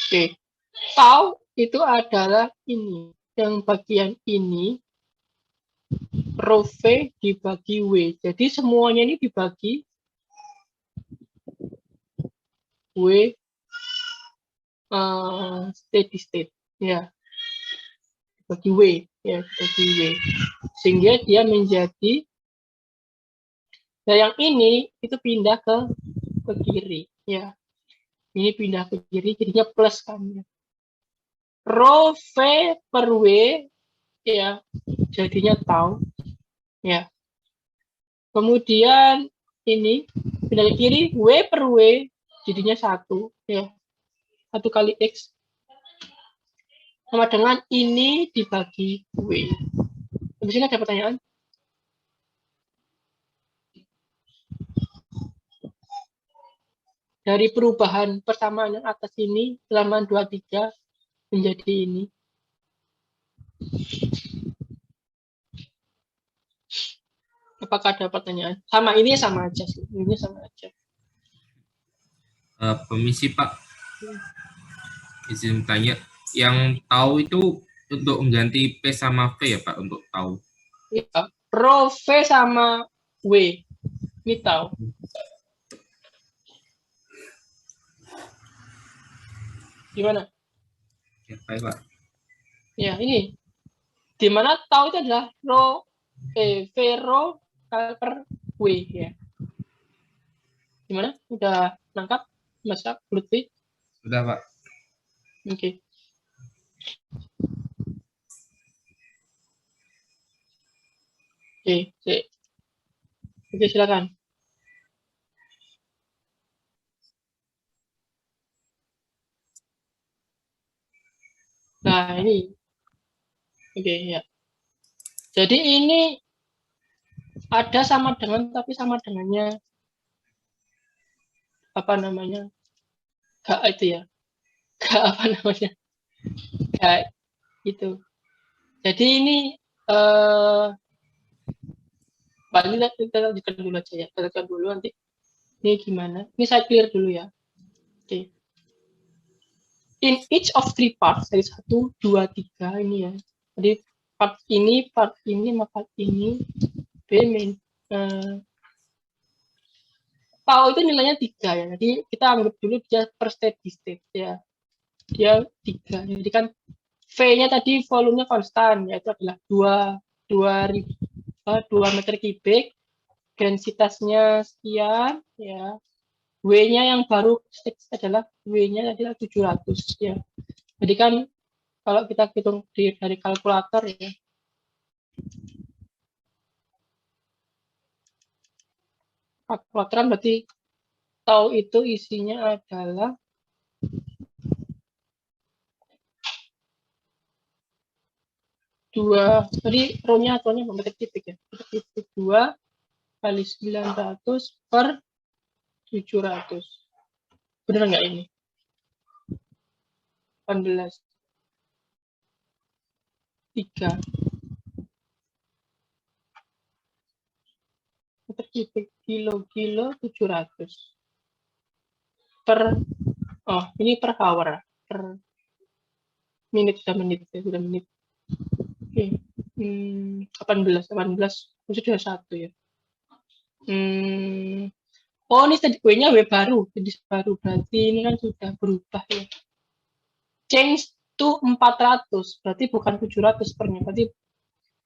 Oke, tau itu adalah ini. Yang bagian ini, rho V dibagi W. Jadi semuanya ini dibagi W steady state. Ya, dibagi W. Ya, dibagi W. Sehingga dia menjadi, nah yang ini itu pindah ke kiri. Ya, ini pindah ke kiri, jadinya plus kan. Ya. Rho V per W ya jadinya tau ya. Kemudian ini pindah ke kiri, W per W jadinya 1 ya. 1 kali X sama dengan ini dibagi W. Habis ini ada pertanyaan? Dari perubahan persamaan yang atas ini selama 23 menjadi ini. Apakah ada pertanyaan? Sama ini sama aja sih. Ini sama aja. Permisi Pak, izin tanya, yang tahu itu untuk mengganti P sama V ya Pak untuk tahu? Ya, rho V sama W. Ini tahu. Gimana? Ya, baik Pak. Ya, ini. Di mana tahu itu adalah rho V rho per W ya. Gimana? Udah nangkap? Masak Lutfi? Sudah Pak. Oke. Oke, silakan. Nah, ini. Oke, ya. Jadi ini ada sama dengan, tapi sama dengannya apa namanya? Gak itu ya. Gak apa namanya? Gak itu. Jadi ini paling kita lanjutkan dulu aja ya. Kita lanjutkan dulu nanti. Ini gimana? Ini saya clear dulu ya. Oke. In each of three parts dari 1, 2, 3 ini ya. Jadi part ini, part ini, B main. Tau itu nilainya 3 ya. Jadi kita anggap dulu dia per steady state ya. Dia 3. Jadi kan V-nya tadi volumenya konstan, yaitu adalah 2 meter kubik, densitasnya sekian ya. W-nya yang baru adalah W-nya adalah 700 ya. Jadi kan kalau kita hitung dari kalkulator ya. Kalkulatoran berarti tau itu isinya adalah tadi row-nya aturannya memetik titik ya. Titik 2 kali 900 per 700. Benar nggak ini? 18. 3. Meter kubik kilo 700. Ini per hour. Per menit, sudah menit. Oke. 18 sudah 1 ya. Ini tadi W-nya W baru, jadi baru berarti ini kan sudah berubah ya. Change to 400, berarti bukan 700 pernya, berarti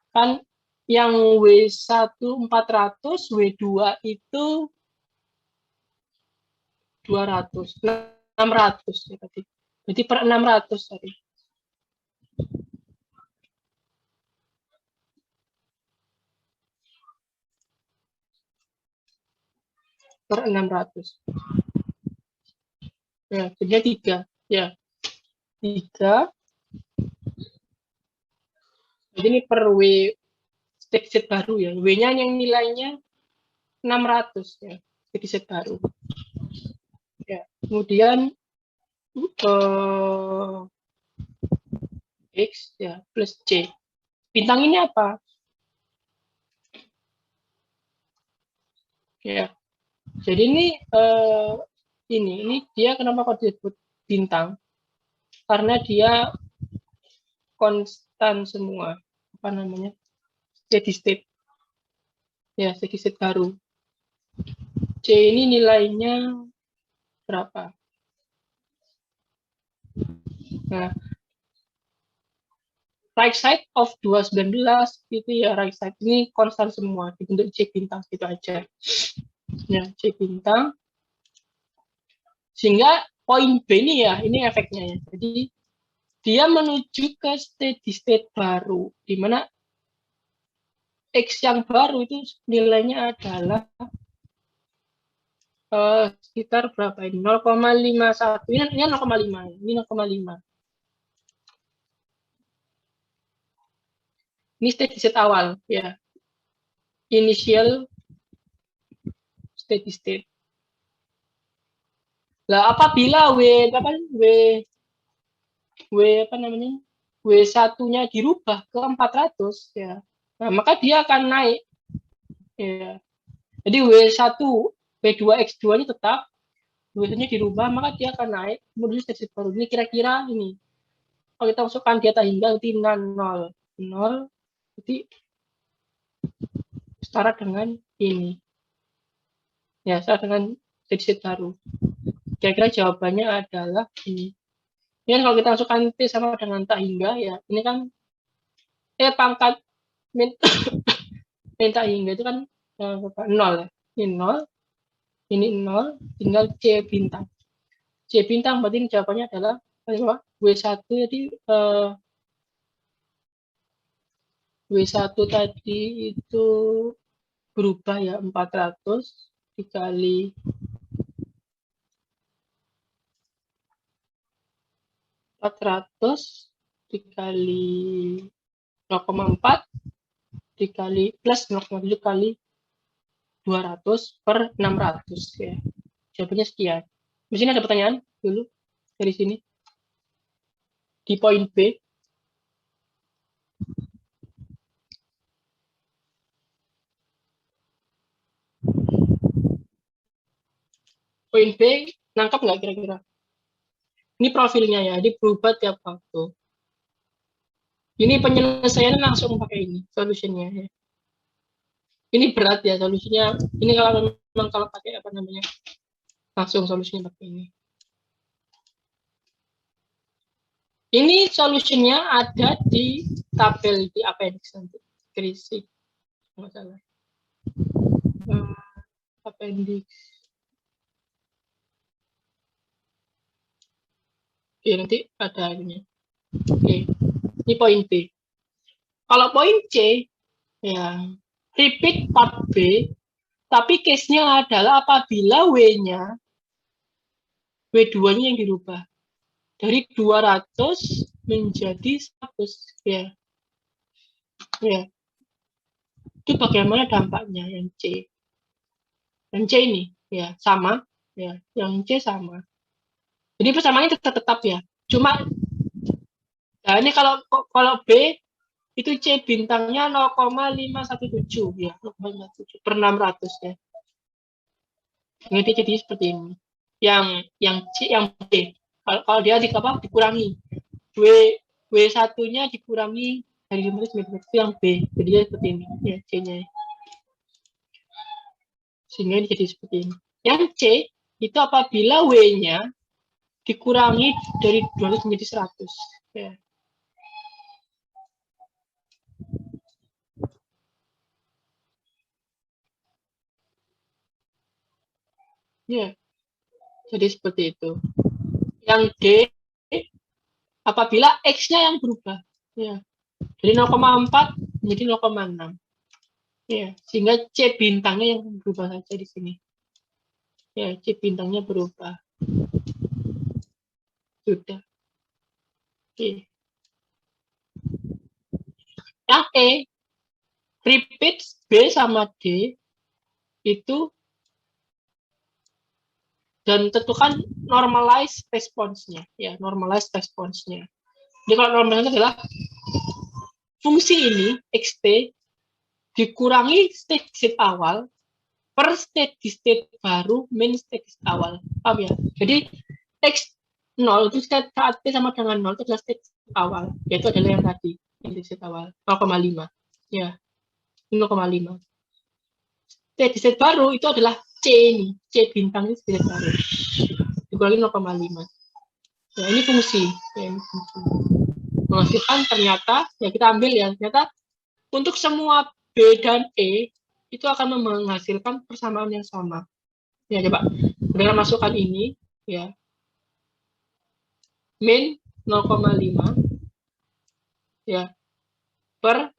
kan yang W1 400, W2 itu 200, 600 ya tadi. Berarti per 600 tadi. Per 600. Ya, jadinya 3. Ya. 3. Jadi ini per W step set baru ya. W-nya yang nilainya 600 ya. Jadi set baru. Ya. Kemudian X ya plus C. Bintang ini apa? Ya. Jadi ini dia kenapa kok disebut bintang? Karena dia konstan semua. Apa namanya? Steady state. Ya, steady state baru. C ini nilainya berapa? Nah, right side of 219 itu ya right side ini konstan semua dibentuk C bintang gitu aja. Ya, C bintang. Sehingga poin B ini ya, ini efeknya ya. Jadi dia menuju ke steady state baru di mana X yang baru itu nilainya adalah sekitar berapa ini? 0,51. Ini 0,5 ya. Ini 0,5. Ini steady state awal ya. Initial steady state. Lah apabila W apa namanya? W1-nya dirubah ke 400 ya. Nah, maka dia akan naik. Ya. Jadi W1, W2X2 ini tetap, W1-nya dirubah, maka dia akan naik menuju steady state baru. Ini kira-kira ini. Kalau kita masukkan data hingga nanti 0, jadi setara dengan ini. Ya, setara dengan steady state baru. Kira-kira jawabannya adalah ini. Ini kan kalau kita masukkan T sama dengan tak hingga ya, ini kan T pangkat min tak hingga itu kan 0 ya. Ini 0, ini 0, tinggal C bintang. C bintang berarti ini jawabannya adalah W1 jadi W1 tadi itu berubah ya 400 dikali 400 dikali 0,4 dikali plus 0,7 kali 200 per 600 ya. Jawabannya sekian. Di sini ada pertanyaan dulu dari sini. Di poin B. Poin B, nangkap nggak kira-kira? Ini profilnya ya, jadi berubah tiap waktu. Ini penyelesaiannya langsung pakai ini, solusinya ya. Ini berat ya solusinya. Ini kalau memang kalau pakai apa namanya, langsung solusinya pakai ini. Ini solusinya ada di tabel di appendix nanti. Krisik, nggak salah. Appendix. Ya, nanti ada ini. Oke, ini poin B. Kalau poin C, ya, repeat part B, tapi case-nya adalah apabila W-nya, W2-nya yang dirubah. Dari 200 menjadi 100. Ya. Ya. Itu bagaimana dampaknya yang C. Yang C ini, ya, sama. Ya, yang C sama. Jadi persamaannya tetap ya. Cuma, nah ini kalau B, itu C bintangnya 0,517 ya, 0,517 per 600 ya. Ini jadi seperti ini. Yang C, yang B, kalau dia dikurangi, W1-nya dikurangi dari 500 itu yang B, jadi dia seperti ini ya C-nya. Sehingga ini jadi seperti ini. Yang C itu apabila W-nya dikurangi dari 200 menjadi 100 ya. Ya, jadi seperti itu. Yang D apabila X-nya yang berubah ya, dari 0,4 menjadi 0,6 ya, sehingga C bintangnya yang berubah saja di sini ya, C bintangnya berubah. Sudah. Oke. Yang E, repeat B sama D itu, dan tentukan normalize response-nya ya, normalize response-nya. Jadi kalau normalize adalah fungsi ini xt dikurangi state awal per state baru min state awal. Paham ya? Jadi x 0 itu saat t sama dengan 0 itu adalah state awal, yaitu adalah yang tadi, state awal 0,5 ya, 0,5. State baru itu adalah C ini, C bintang ini state baru dikurangi 0,5 ya, ini fungsi ya, ini fungsi menghasilkan ternyata ya, kita ambil ya, ternyata untuk semua B dan E itu akan menghasilkan persamaan yang sama ya. Coba dengan masukkan ini ya, min 0,5 ya per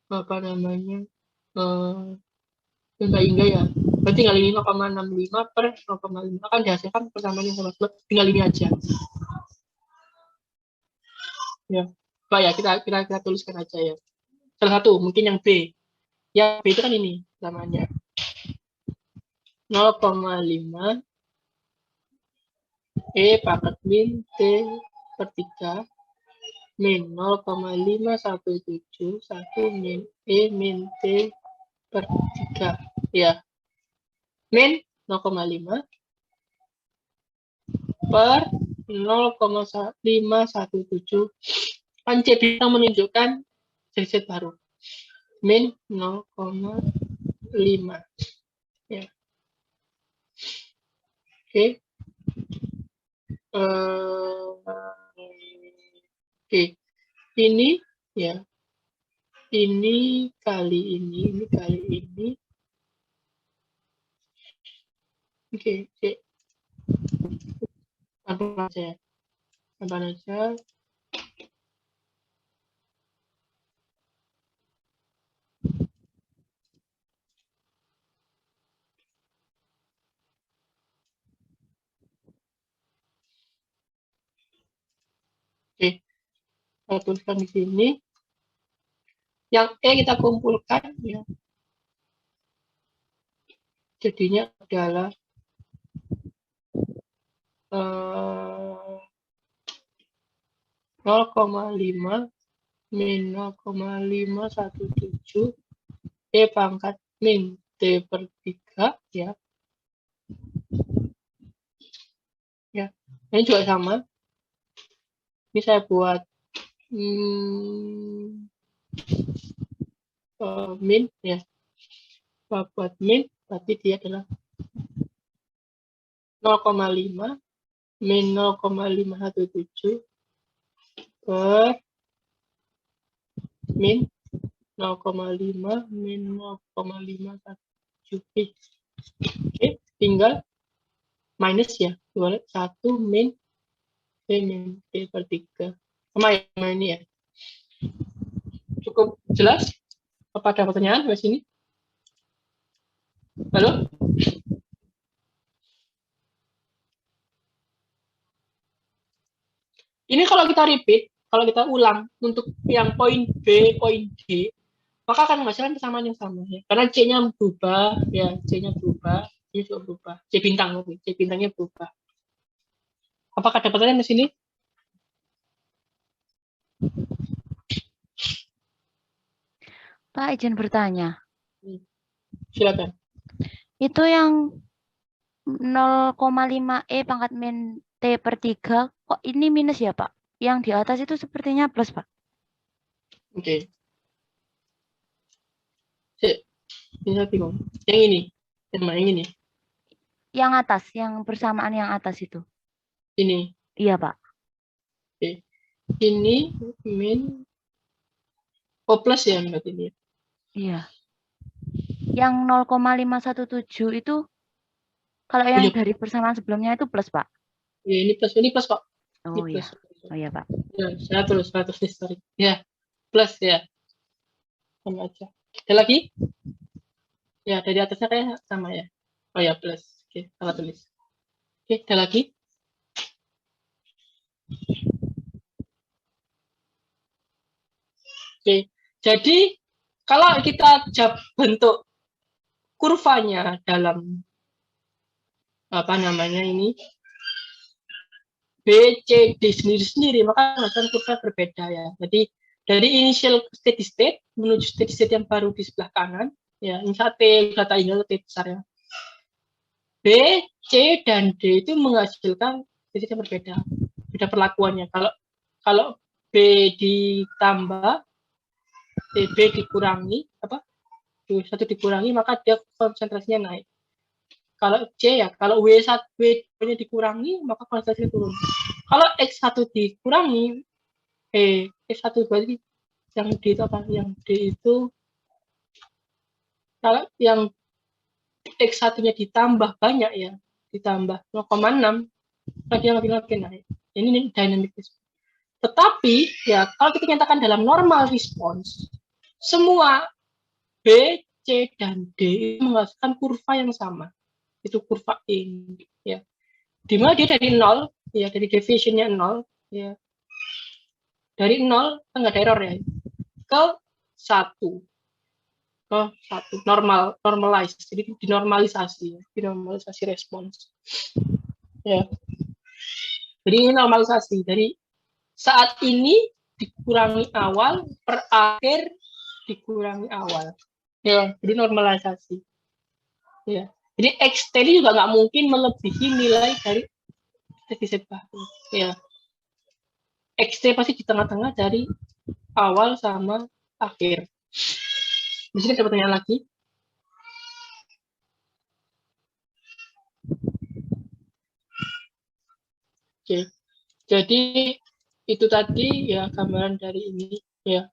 apa namanya, enggak ya, berarti tinggal ini 0,65 per 0,5 akan dihasilkan persamaan yang sama. Tinggal ini aja ya. Pak ya, kita tuliskan aja ya. Salah satu mungkin yang B. Yang B itu kan ini namanya 0,5 E pangkat min T per 3 min 0,517 min E min T per 3 ya, min 0,5 per 0,517 kan C bintang menunjukkan Z baru min 0,5 ya. Oke. Oke, ini ya, ini kali ini kali ini. Oke, tambah aja, tambah aja. Oke, saya tuliskan di sini. Yang E kita kumpulkan ya, jadinya adalah 0,5 min 0,517 E pangkat min T per 3 ya. Ya, ini juga sama. Ini saya buat min ya, buat min, berarti dia adalah 0,5 min 0,517 per min 0,5 min 0,517. Oke, tinggal minus ya, 1 min B min B per 3. Sama yang ini ya. Cukup jelas? Apa ada pertanyaan di sini? Halo? Ini kalau kita repeat, kalau kita ulang untuk yang poin B, poin D, maka akan menghasilkan persamaan yang sama ya. Karena C-nya berubah, ya C-nya berubah, ini juga berubah. C bintangnya berubah. Apakah ada pertanyaan di sini? Pak, izin bertanya. Silakan. Itu yang 0,5 E pangkat min T per 3, kok ini minus ya, Pak? Yang di atas itu sepertinya plus, Pak. Oke. Ini saya bingung. Yang ini. Yang ini. Yang atas, yang bersamaan yang atas itu. Ini. Iya, Pak. Oke. Ini min O plus ya berarti ini. Iya. Yang 0,517 itu kalau yang Iya. dari persamaan sebelumnya itu plus, Pak. Ya, ini plus Pak. Oh Ini iya. plus. Oh iya, Pak. Ya, 100 nih, sorry. Ya, plus ya. Sama aja. Ada lagi? Ya, dari atasnya kayak sama ya. Oh ya, plus. Oke, salah tulis. Oke, ada lagi? Oke, jadi kalau kita bentuk kurvanya dalam apa namanya ini B, C, D sendiri-sendiri, maka menghasilkan kurva berbeda ya. Jadi dari initial steady state menuju steady state yang baru di sebelah kanan, ya ini T, data ini T besar ya. B, C, dan D itu menghasilkan steady state yang berbeda, beda perlakuannya. Kalau B ditambah, B dikurangi apa? satu dikurangi, maka dia konsentrasinya naik. Kalau C ya, kalau W1-nya dikurangi, maka konsentrasinya turun. Kalau X1 dikurangi, X1 berarti yang D itu apa? Yang D itu, kalau yang X1-nya ditambah banyak ya, ditambah 0,6, maka dia makin naik. Ini dynamic response. Tetapi, ya, kalau kita nyatakan dalam normal response, semua B, C, dan D menghasilkan kurva yang sama. Itu kurva ini ya, dimana dia dari 0 ya, dari deviationnya 0 ya, dari 0 nggak ada error ya, ke 1 normalize, jadi dinormalisasi respons ya. Jadi ini normalisasi dari saat ini dikurangi awal per akhir dikurangi awal ya, jadi normalisasi ya. Jadi X tadi juga nggak mungkin melebihi nilai dari steady state baru. Ya. XT pasti di tengah-tengah dari awal sama akhir. Di sini ada pertanyaan lagi. Oke. Jadi itu tadi ya gambaran dari ini ya.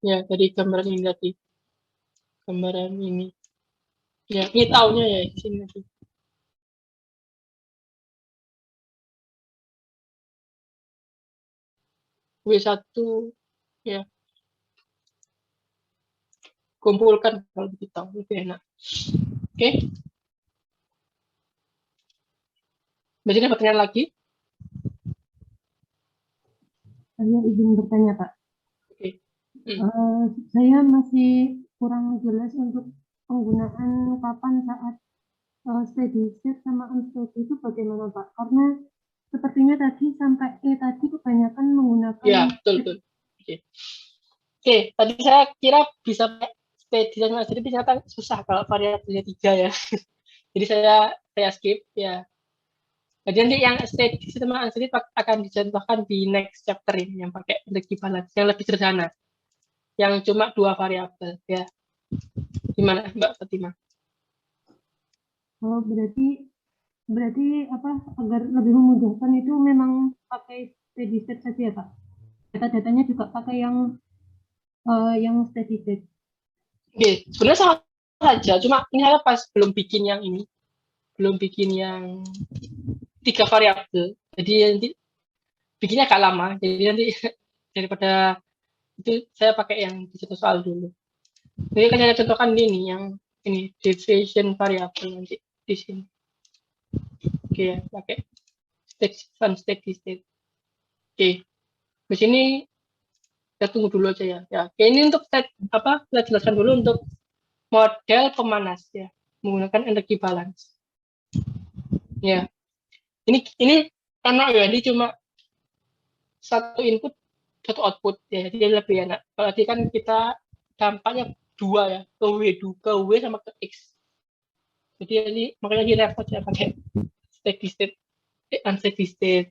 Ya, dari gambaran ini tadi. Gambaran ini. Ya, ini tahunnya ya di sini lagi. W1 ya. Kumpulkan kalau kita lebih enak. Oke. Berarti ada pertanyaan lagi? Saya izin bertanya, Pak. Oke. Saya masih kurang jelas untuk penggunaan kapan saat steady state sama unsteady itu bagaimana, Pak? Karena sepertinya tadi sampai E tadi kebanyakan menggunakan. Ya, betul. Oke, tadi saya kira bisa steady dan unsteady, ternyata susah kalau variabelnya 3 ya. Jadi saya skip ya. Jadi nanti yang steady sama unsteady akan dicontohkan di next chapter ini yang pakai energi balance yang lebih sederhana. Yang cuma 2 variabel ya. Gimana Mbak Fatima? Oh, berarti apa agar lebih memudahkan itu memang pakai steady state saja ya, Pak? Data-datanya juga pakai yang steady state. Oke, sebenarnya sama saja, cuma ini saya pas belum bikin yang ini. belum bikin yang 3 variabel. Jadi nanti bikinnya agak lama. Jadi nanti daripada itu saya pakai yang di satu soal dulu. Jadi kan saya contohkan ini yang ini division variabel nanti di sini. Oke ya, pakai steady state. Oke. Di sini kita tunggu dulu aja ya. Ya, oke, ini untuk kita jelaskan dulu untuk model pemanas ya, menggunakan energi balance. Ya. Ini karena ya ini cuma satu input satu output ya, jadi lebih enak. Kalau tadi kan kita dampaknya 2 ya, ke W sama ke X. Jadi ini makanya di repot ya pakai steady state, unsteady state,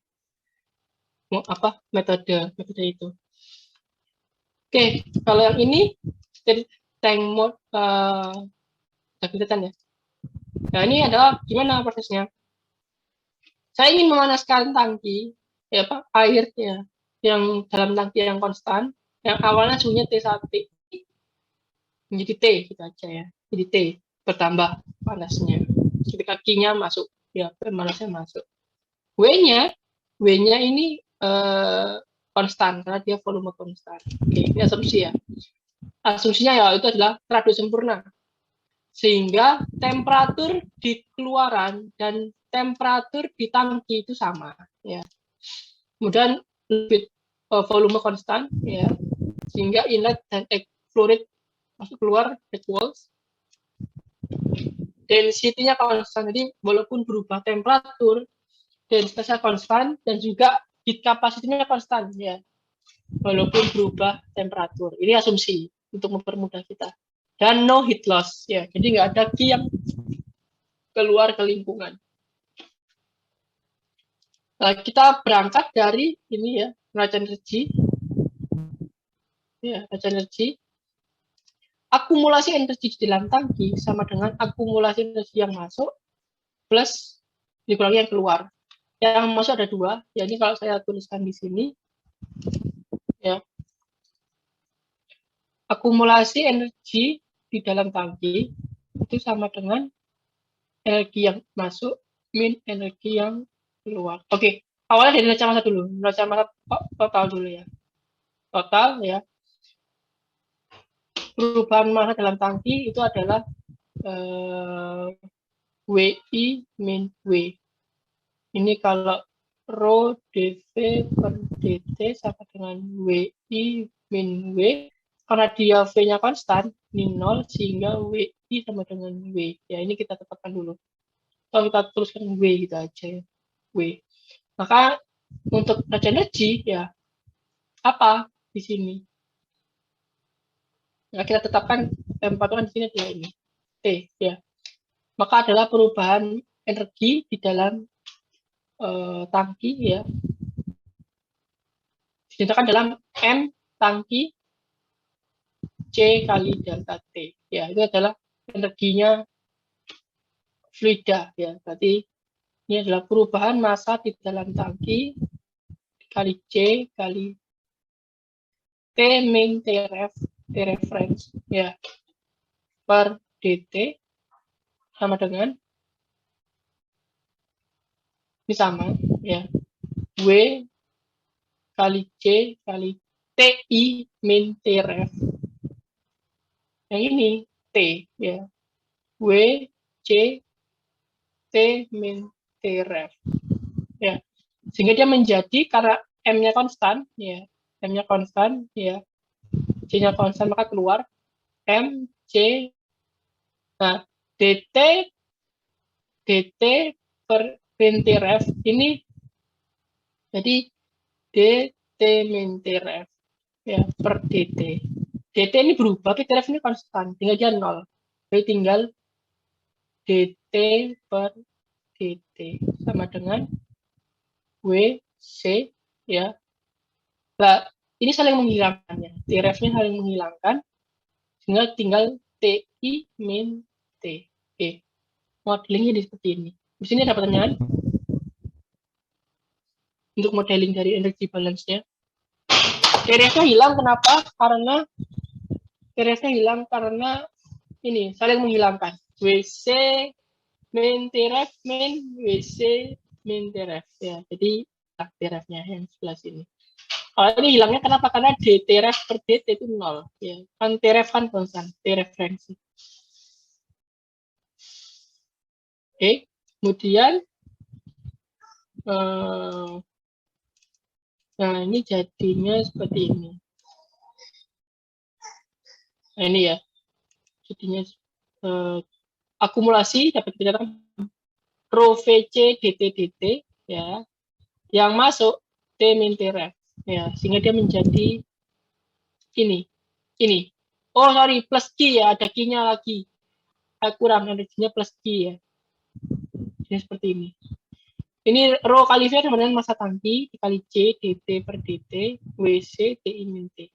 metode itu. Oke, kalau yang ini jadi tank mode ya. Nah ini adalah gimana prosesnya? Saya ingin memanaskan tangki ya air ya, yang dalam tangki yang konstan, yang awalnya suhunya T1 menjadi T gitu aja ya, jadi T bertambah panasnya ketika Q-nya masuk ya, panasnya masuk. W-nya ini konstan karena dia volume konstan. Oke, ini asumsi ya. Asumsinya ya itu adalah teraduk sempurna, sehingga temperatur di keluaran dan temperatur di tangki itu sama ya. Kemudian volume konstan ya, sehingga inlet dan flow rate masuk keluar equals, density-nya konstan. Jadi walaupun berubah temperatur, densitasnya konstan, dan juga heat capacity-nya konstan ya, walaupun berubah temperatur. Ini asumsi untuk mempermudah kita. Dan no heat loss ya, jadi nggak ada Q yang keluar ke lingkungan. Nah, kita berangkat dari ini ya, neraca energi. Ya, neraca energi. Akumulasi energi di dalam tangki sama dengan akumulasi energi yang masuk plus dikurangi yang keluar. Yang masuk ada 2, ya ini kalau saya tuliskan di sini ya. Akumulasi energi di dalam tangki itu sama dengan energi yang masuk min energi yang keluar. Oke, awalnya dari neraca massa dulu. Neraca massa total dulu ya. Total ya. Perubahan massa dalam tangki itu adalah WI min W. Ini kalau rho dV per dt sama dengan WI min W. Karena dia V-nya konstan, ini 0, sehingga WI sama dengan W. Ya, ini kita tetapkan dulu. Kalau kita teruskan W gitu aja ya. W. Maka untuk neraca energi ya apa di sini? Nah, kita tetapkan patokan di sini adalah ini T ya. Maka adalah perubahan energi di dalam tangki ya. Dinyatakan dalam M tangki C kali delta T. Ya, itu adalah energinya fluida ya. Berarti ini adalah perubahan massa di dalam tangki kali C kali T min T reference ya per dt sama dengan ini sama ya, W kali C kali TI min T ref. Yang ini T ya, W C T min T ref ya, sehingga dia menjadi karena M-nya konstan ya, M-nya konstan ya, C-nya konstan, maka keluar M C. Nah, dt per min T ref ini jadi dt min T ref ya per dt. dt ini berubah, tapi T ref ini konstan, tinggal dia 0. Jadi tinggal dt per dt sama dengan WC ya. Nah, ini saling menghilangkan ya. T ref-nya saling menghilangkan, sehingga tinggal TI min T. Oke. Modelingnya seperti ini. Di sini ada pertanyaan untuk modeling dari energi balance-nya. T ref-nya hilang kenapa? Karena T ref-nya hilang karena ini saling menghilangkan. WC main tref, main WC, main tref ya. Jadi trefnya yang sebelah sini. Kalau ini hilangnya kenapa? Karena dt ref per dt itu 0 ya. Kan tref kan konstan, referensi. Oke, kemudian nah ini jadinya seperti ini. Nah ini ya, jadinya akumulasi dapat kita katakan rho VC dt dt ya, yang masuk T min T ref ya, sehingga dia menjadi ini. Oh sorry, plus Q ya, ada Q-nya lagi. Kurang energinya plus Q ya. Jadi seperti ini. Ini rho kali V sama dengan massa tangki dikali C dt per dt WC TI min T.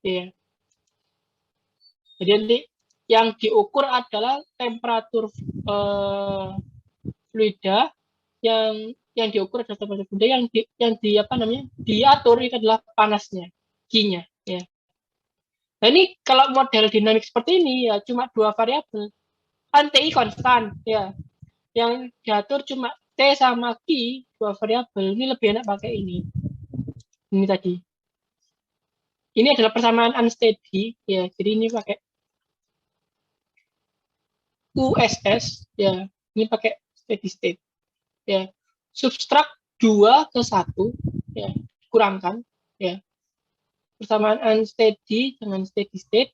Ya. Jadi nanti yang diukur adalah temperatur fluida, yang diukur adalah temperatur fluida, yang diatur itu adalah panasnya, Q-nya ya. Nah ini kalau model dinamik seperti ini ya cuma dua variabel, kan TI konstan ya, yang diatur cuma T sama Q, dua variabel. Ini lebih enak pakai ini tadi. Ini adalah persamaan unsteady ya, jadi ini pakai USS ya, ini pakai steady state ya. Substrak 2 ke 1 ya, kurangkan ya. Persamaan unsteady dengan steady state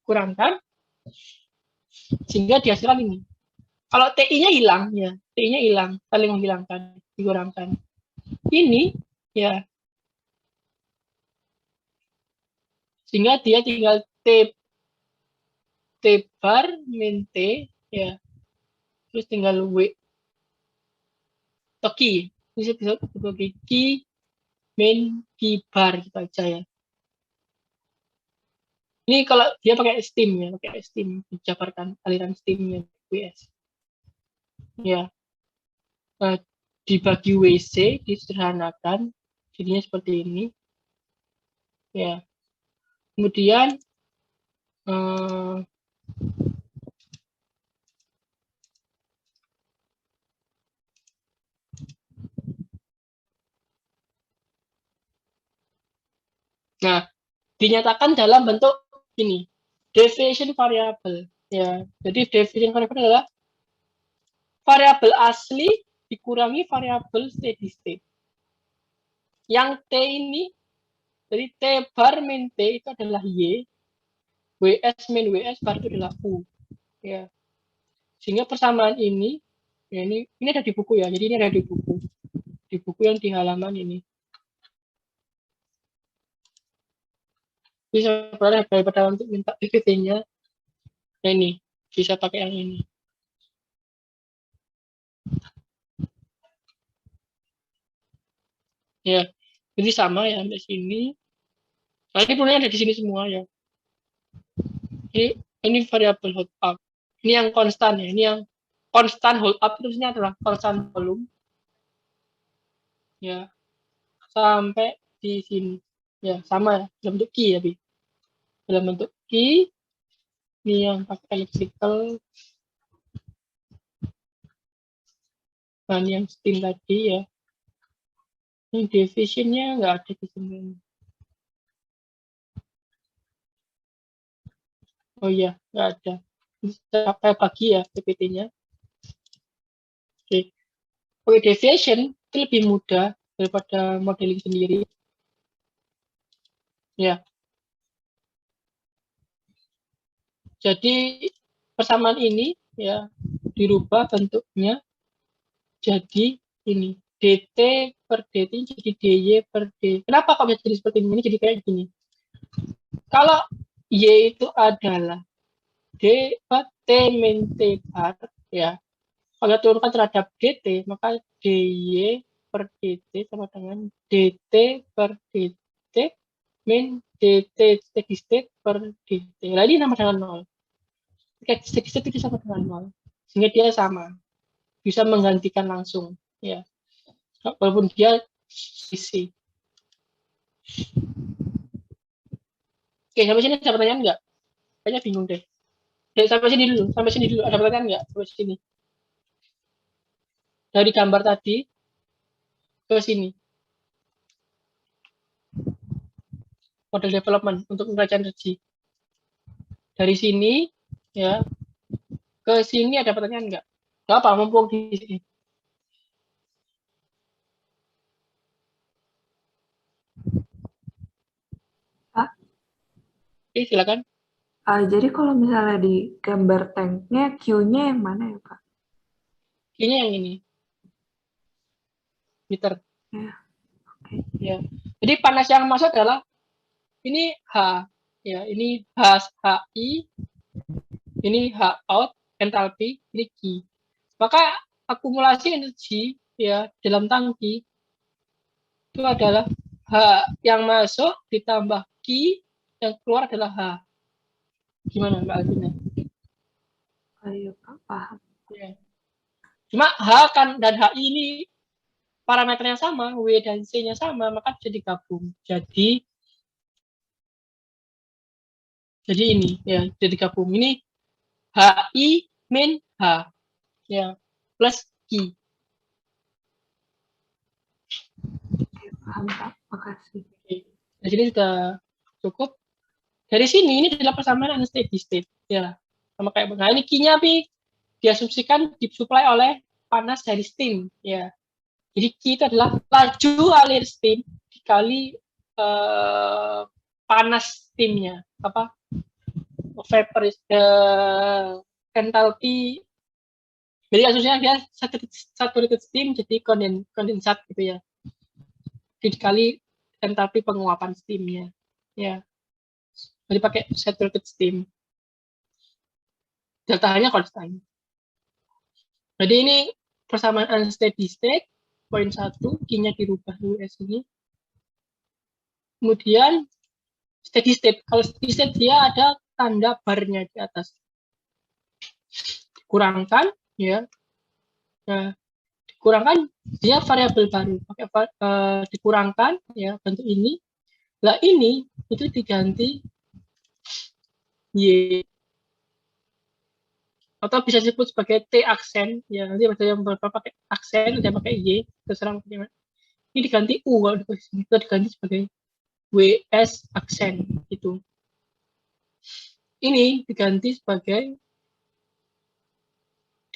kurangkan sehingga dihasilkan ini. Kalau TI-nya hilang ya, TI-nya hilang, saling menghilangkan, dikurangkan. Ini ya, sehingga dia tinggal T bar min T ya, terus tinggal W atau Q, ini bisa sebagai Q min Q bar gitu aja ya. Ini kalau dia pakai steam ya, pakai steam, dijabarkan aliran steamnya WS ya. Nah, dibagi WC disederhanakan jadinya seperti ini ya. Kemudian nah, dinyatakan dalam bentuk ini, deviation variable ya. Jadi deviation variable adalah variabel asli dikurangi variabel steady state. Yang T ini, jadi T bar min T itu adalah Y, WS min WS bar itu adalah U ya. Sehingga persamaan ini ya, ini ada di buku ya. Jadi ini ada di buku yang di halaman ini. Bisa boleh daripada untuk minta PPT-nya. Nah ini bisa pakai yang ini. Ya, jadi sama ya sampai sini. Nah, ini punya ada di sini semua ya. Ini variabel hold up. Ini yang konstan ya. Ini yang konstan hold up terusnya adalah konstan volume. Ya, sampai di sini. Ya, sama ya. Dalam bentuk Q ya, Bi. Dalam bentuk Q. Ini yang pakai electrical. Dan yang steam tadi ya. Ini divisionnya nggak ada di sini. Oh iya, nggak ada. Bisa pakai bagi ya PPT-nya. Oke. Oke, deviation itu lebih mudah daripada modeling sendiri. Ya. Jadi persamaan ini ya dirubah bentuknya jadi ini, dt per dt jadi dy per d. Kenapa kok bisa jadi seperti ini? Jadi kayak gini. Kalau y itu adalah d t min t bar ya, kalau turunkan terhadap dt maka dy per dt sama dengan dt per dt min dt steady state per dt. Nah ini sama dengan 0. Kayak steady state itu sama dengan 0. Sehingga dia sama. Bisa menggantikan langsung ya. Walaupun dia sisi. Oke, sampai sini ada pertanyaan nggak? Kayaknya bingung deh. Sampai sini dulu. Ada pertanyaan nggak? Sampai sini. dari gambar tadi ke sini. Model development untuk neraca energi. Dari sini ya ke sini ada pertanyaan nggak? Nggak apa, mumpung di sini. Pak, Silakan. jadi kalau misalnya di gambar tanknya, Q-nya yang mana ya, Pak? Ini yang ini. Liter. Ya, oke. Ya. Jadi panas yang masuk adalah ini H. Ya, ini HI, ini H out, entalpi, ini Q. Maka akumulasi energi ya dalam tangki itu adalah H yang masuk ditambah Q yang keluar adalah H. Gimana Mbak Alvina? Ayo, Pak, paham. Ya. Cuma H kan dan HI ini parameternya sama, W dan C-nya sama, maka bisa digabung. Jadi ini ya, jadi gabung. Ini HI min H ya plus Q. Oke, paham, Pak. Makasih. Nah, jadi sudah cukup. Dari sini ini adalah persamaan steady state ya. Sama kayak nah ini Q-nya tapi diasumsikan disuplai oleh panas dari steam ya. Jadi Q itu adalah laju alir steam dikali panas steamnya apa vapor entalpi. Jadi asumsinya dia saturated steam jadi kondensat gitu ya. Dikali entalpi penguapan steamnya ya. Jadi pakai saturated steam. Delta-nya konstan. Jadi ini persamaan unsteady state poin 1, Q-nya dirubah dulu S-nya. Kemudian steady state. Kalau steady state dia ada tanda barnya di atas. Kurangkan ya. Nah, dikurangkan dia variabel baru. Pakai dikurangkan ya bentuk ini. Lah ini itu diganti Y atau bisa disebut sebagai T aksen ya, nanti ada yang pakai aksen, ada yang pakai Y, terserah bagaimana. Ini diganti U kalau di sini itu diganti sebagai WS aksen itu. Ini diganti sebagai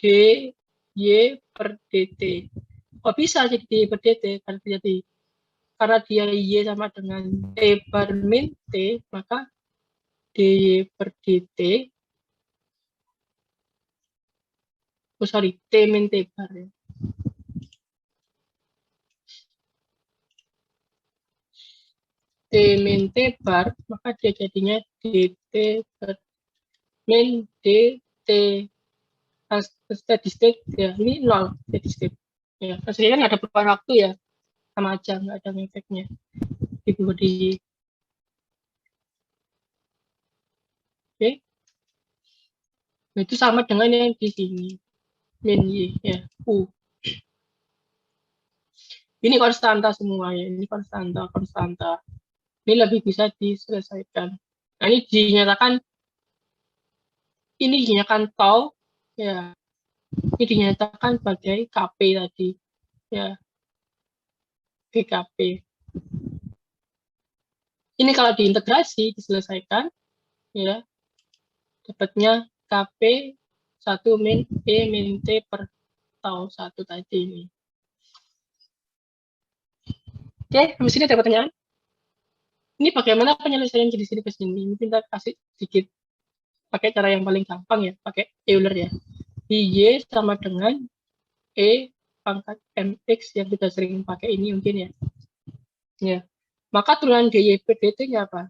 DY per DT. Kok bisa jadi DY per DT? Karena dia Y sama dengan T per min T, maka DY per DT T min T bar ya. T min T bar, maka dia jadinya DT per min DT steady state ya, ini 0 steady state ya. Maksudnya kan nggak ada perubahan waktu ya, sama aja nggak ada efeknya itu di oke. Nah, itu sama dengan yang di sini min Y ya U. Ini konstanta semua ya, ini konstanta. Ini lebih bisa diselesaikan. Nah, ini dinyatakan tau ya. Ini dinyatakan sebagai KP tadi ya. GKP. Ini kalau diintegrasi diselesaikan ya. Dapatnya KP 1 min E min T per tau 1 tadi ini. Oke, di sini ada pertanyaan. Ini bagaimana penyelesaian di sini ke sini? Ini kita kasih sedikit pakai cara yang paling gampang ya, pakai Euler ya. Y sama dengan E pangkat MX yang kita sering pakai ini mungkin ya. Ya. Maka turunan DY per DT-nya apa?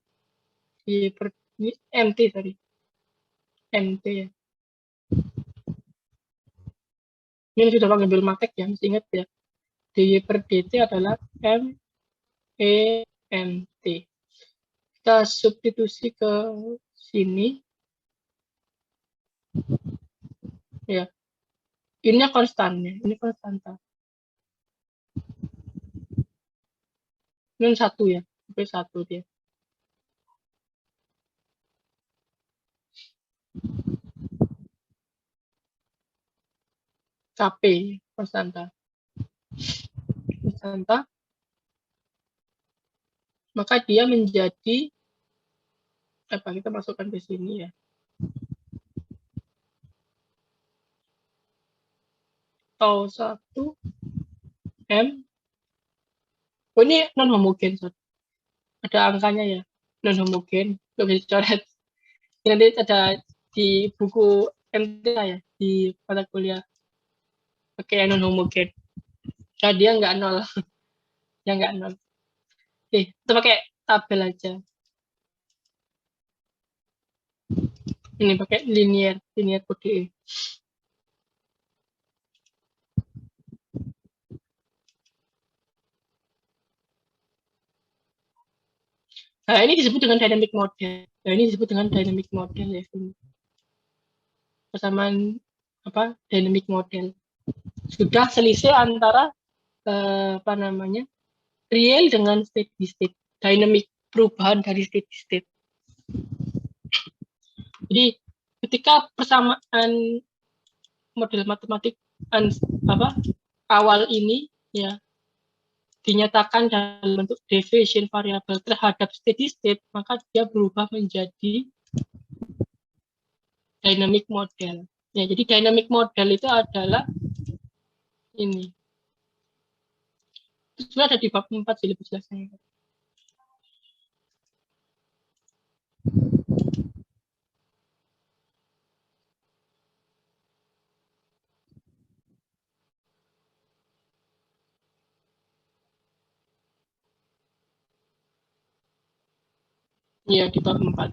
DY per ini MT sorry. MT ya. Ini sudah mengambil matek ya, mesti ingat ya. DY per DT adalah M E M T. Kita substitusi ke sini. Ya. Ini konstannya, ini konstanta. Ini 1 ya, sampai 1 dia. KP konstanta, maka dia menjadi apa, kita masukkan ke sini ya. Tau 1 M. Oh, ini non homogen, ada angkanya ya, non homogen, nggak bisa dicoret. Nanti ada di buku MTA ya, di mata kuliah pakai non homogen. Nah, dia nggak nol, dia nggak nol. Oke, kita pakai tabel aja. Ini pakai linear kode. Nah, ini disebut dengan dynamic model. Nah, ini disebut dengan dynamic model ya. Persamaan apa? Dynamic model. Sudah selisih antara apa namanya? Real dengan steady state. Dynamic, perubahan dari steady state. Jadi ketika persamaan model matematik apa awal ini ya dinyatakan dalam bentuk deviation variable terhadap steady state, maka dia berubah menjadi dynamic model. Ya, jadi dynamic model itu adalah ini. Itu sebenarnya ada di bab 4 sih lebih jelasnya. Iya, di bab 4.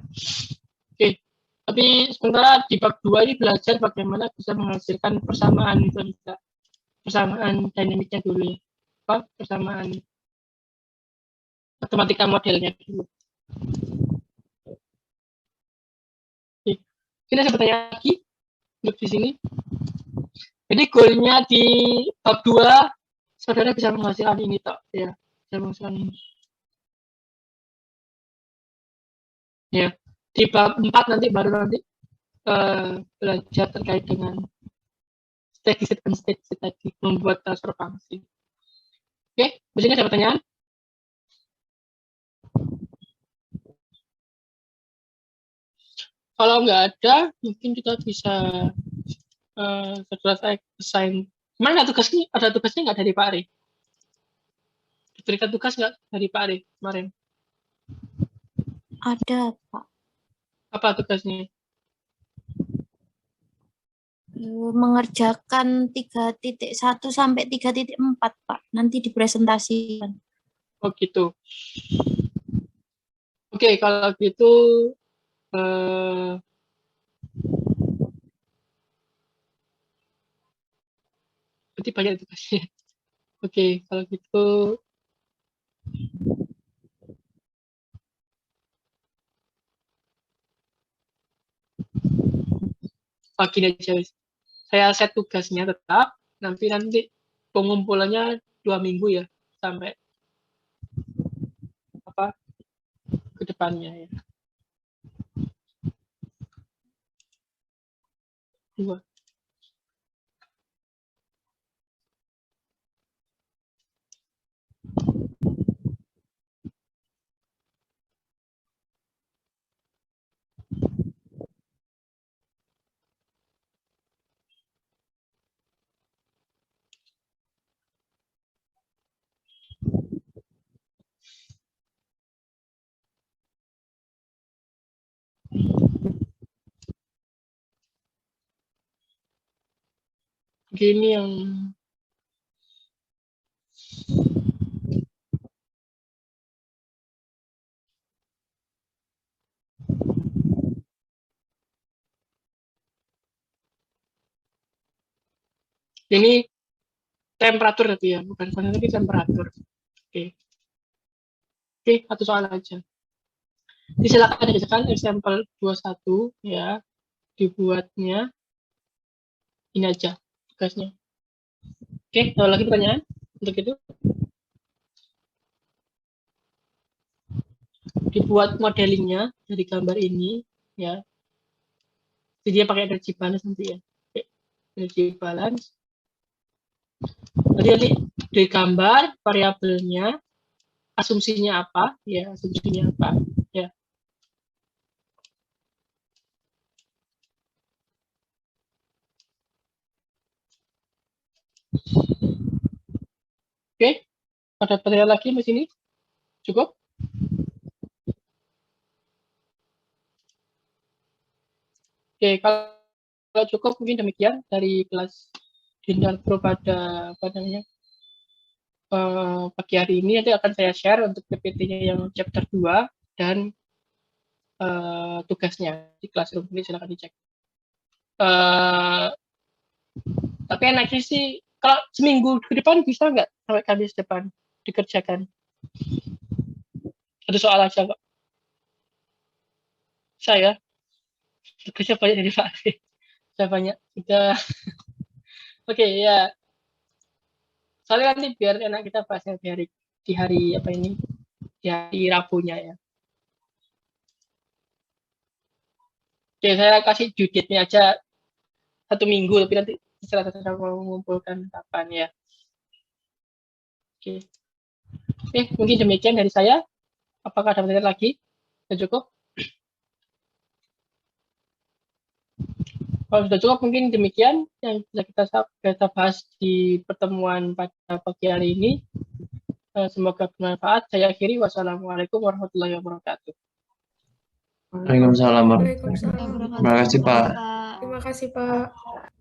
Oke. Tapi sementara di bab 2 ini belajar bagaimana bisa menghasilkan persamaan itu bisa. Persamaan dinamiknya dulu ya. Apa? Persamaan matematika modelnya dulu. Oke. Kita ada pertanyaan lagi untuk di sini. Jadi goalnya di bab 2 saudara bisa menghasilkan ini toh ya. Bisa menghasilkan ini. Ya, di bab 4 nanti baru nanti belajar terkait dengan steady state dan steady state tadi, membuat transfer fungsi. Oke, di sini ada pertanyaan? Kalau nggak ada, mungkin kita bisa selesai assign. Kemarin ada tugasnya nggak dari Pak Ari? Diberikan tugas nggak dari Pak Ari kemarin? Ada, Pak. Apa tugasnya? Mengerjakan 3.1 sampai 3.4, Pak. Nanti dipresentasikan. Oh gitu. Oke, kalau gitu berarti banyak tugasnya. Oke, kalau gitu pagi aja. Saya set tugasnya tetap, nanti pengumpulannya 2 minggu ya, sampai apa ke depannya ya. 2. Gini yang ini temperatur tadi ya, bukan konsen tapi temperatur. Oke. Oke, satu soal aja. Silakan dikerjakan example 21 ya, dibuatnya ini aja tugasnya. Oke, ada lagi pertanyaan untuk itu? Dibuat modelingnya dari gambar ini ya. Jadi dia pakai energy balance nanti ya. Oke. Energy balance. Nanti digambar variabelnya, asumsinya apa, ya asumsinya apa, ya. Oke, ada pertanyaan lagi di sini? Cukup? Oke, kalau cukup mungkin demikian dari kelas Dinner Pro pada apa namanya pagi hari ini. Nanti akan saya share untuk PPT-nya yang chapter 2 dan tugasnya di Classroom. Ini silakan dicek. Tapi enaknya sih kalau seminggu ke depan bisa nggak sampai Kamis depan dikerjakan? Satu soal aja kok. Saya tugasnya banyak dari Pak Ade. Saya banyak sudah. Oke, ya. Soalnya nanti biar enak kita bahasnya di hari apa ini? Di hari Rabunya ya. Oke, saya kasih due date-nya aja 1 minggu, tapi nanti setelah saya mau mengumpulkan kapan ya. Oke. Oke, mungkin demikian dari saya. Apakah ada pertanyaan lagi? Sudah cukup? Kalau sudah cukup mungkin demikian yang bisa kita bahas di pertemuan pada pagi hari ini. Semoga bermanfaat. Saya akhiri. Wassalamualaikum warahmatullahi wabarakatuh. Waalaikumsalam. Waalaikumsalam. Terima kasih, Pak. Terima kasih, Pak.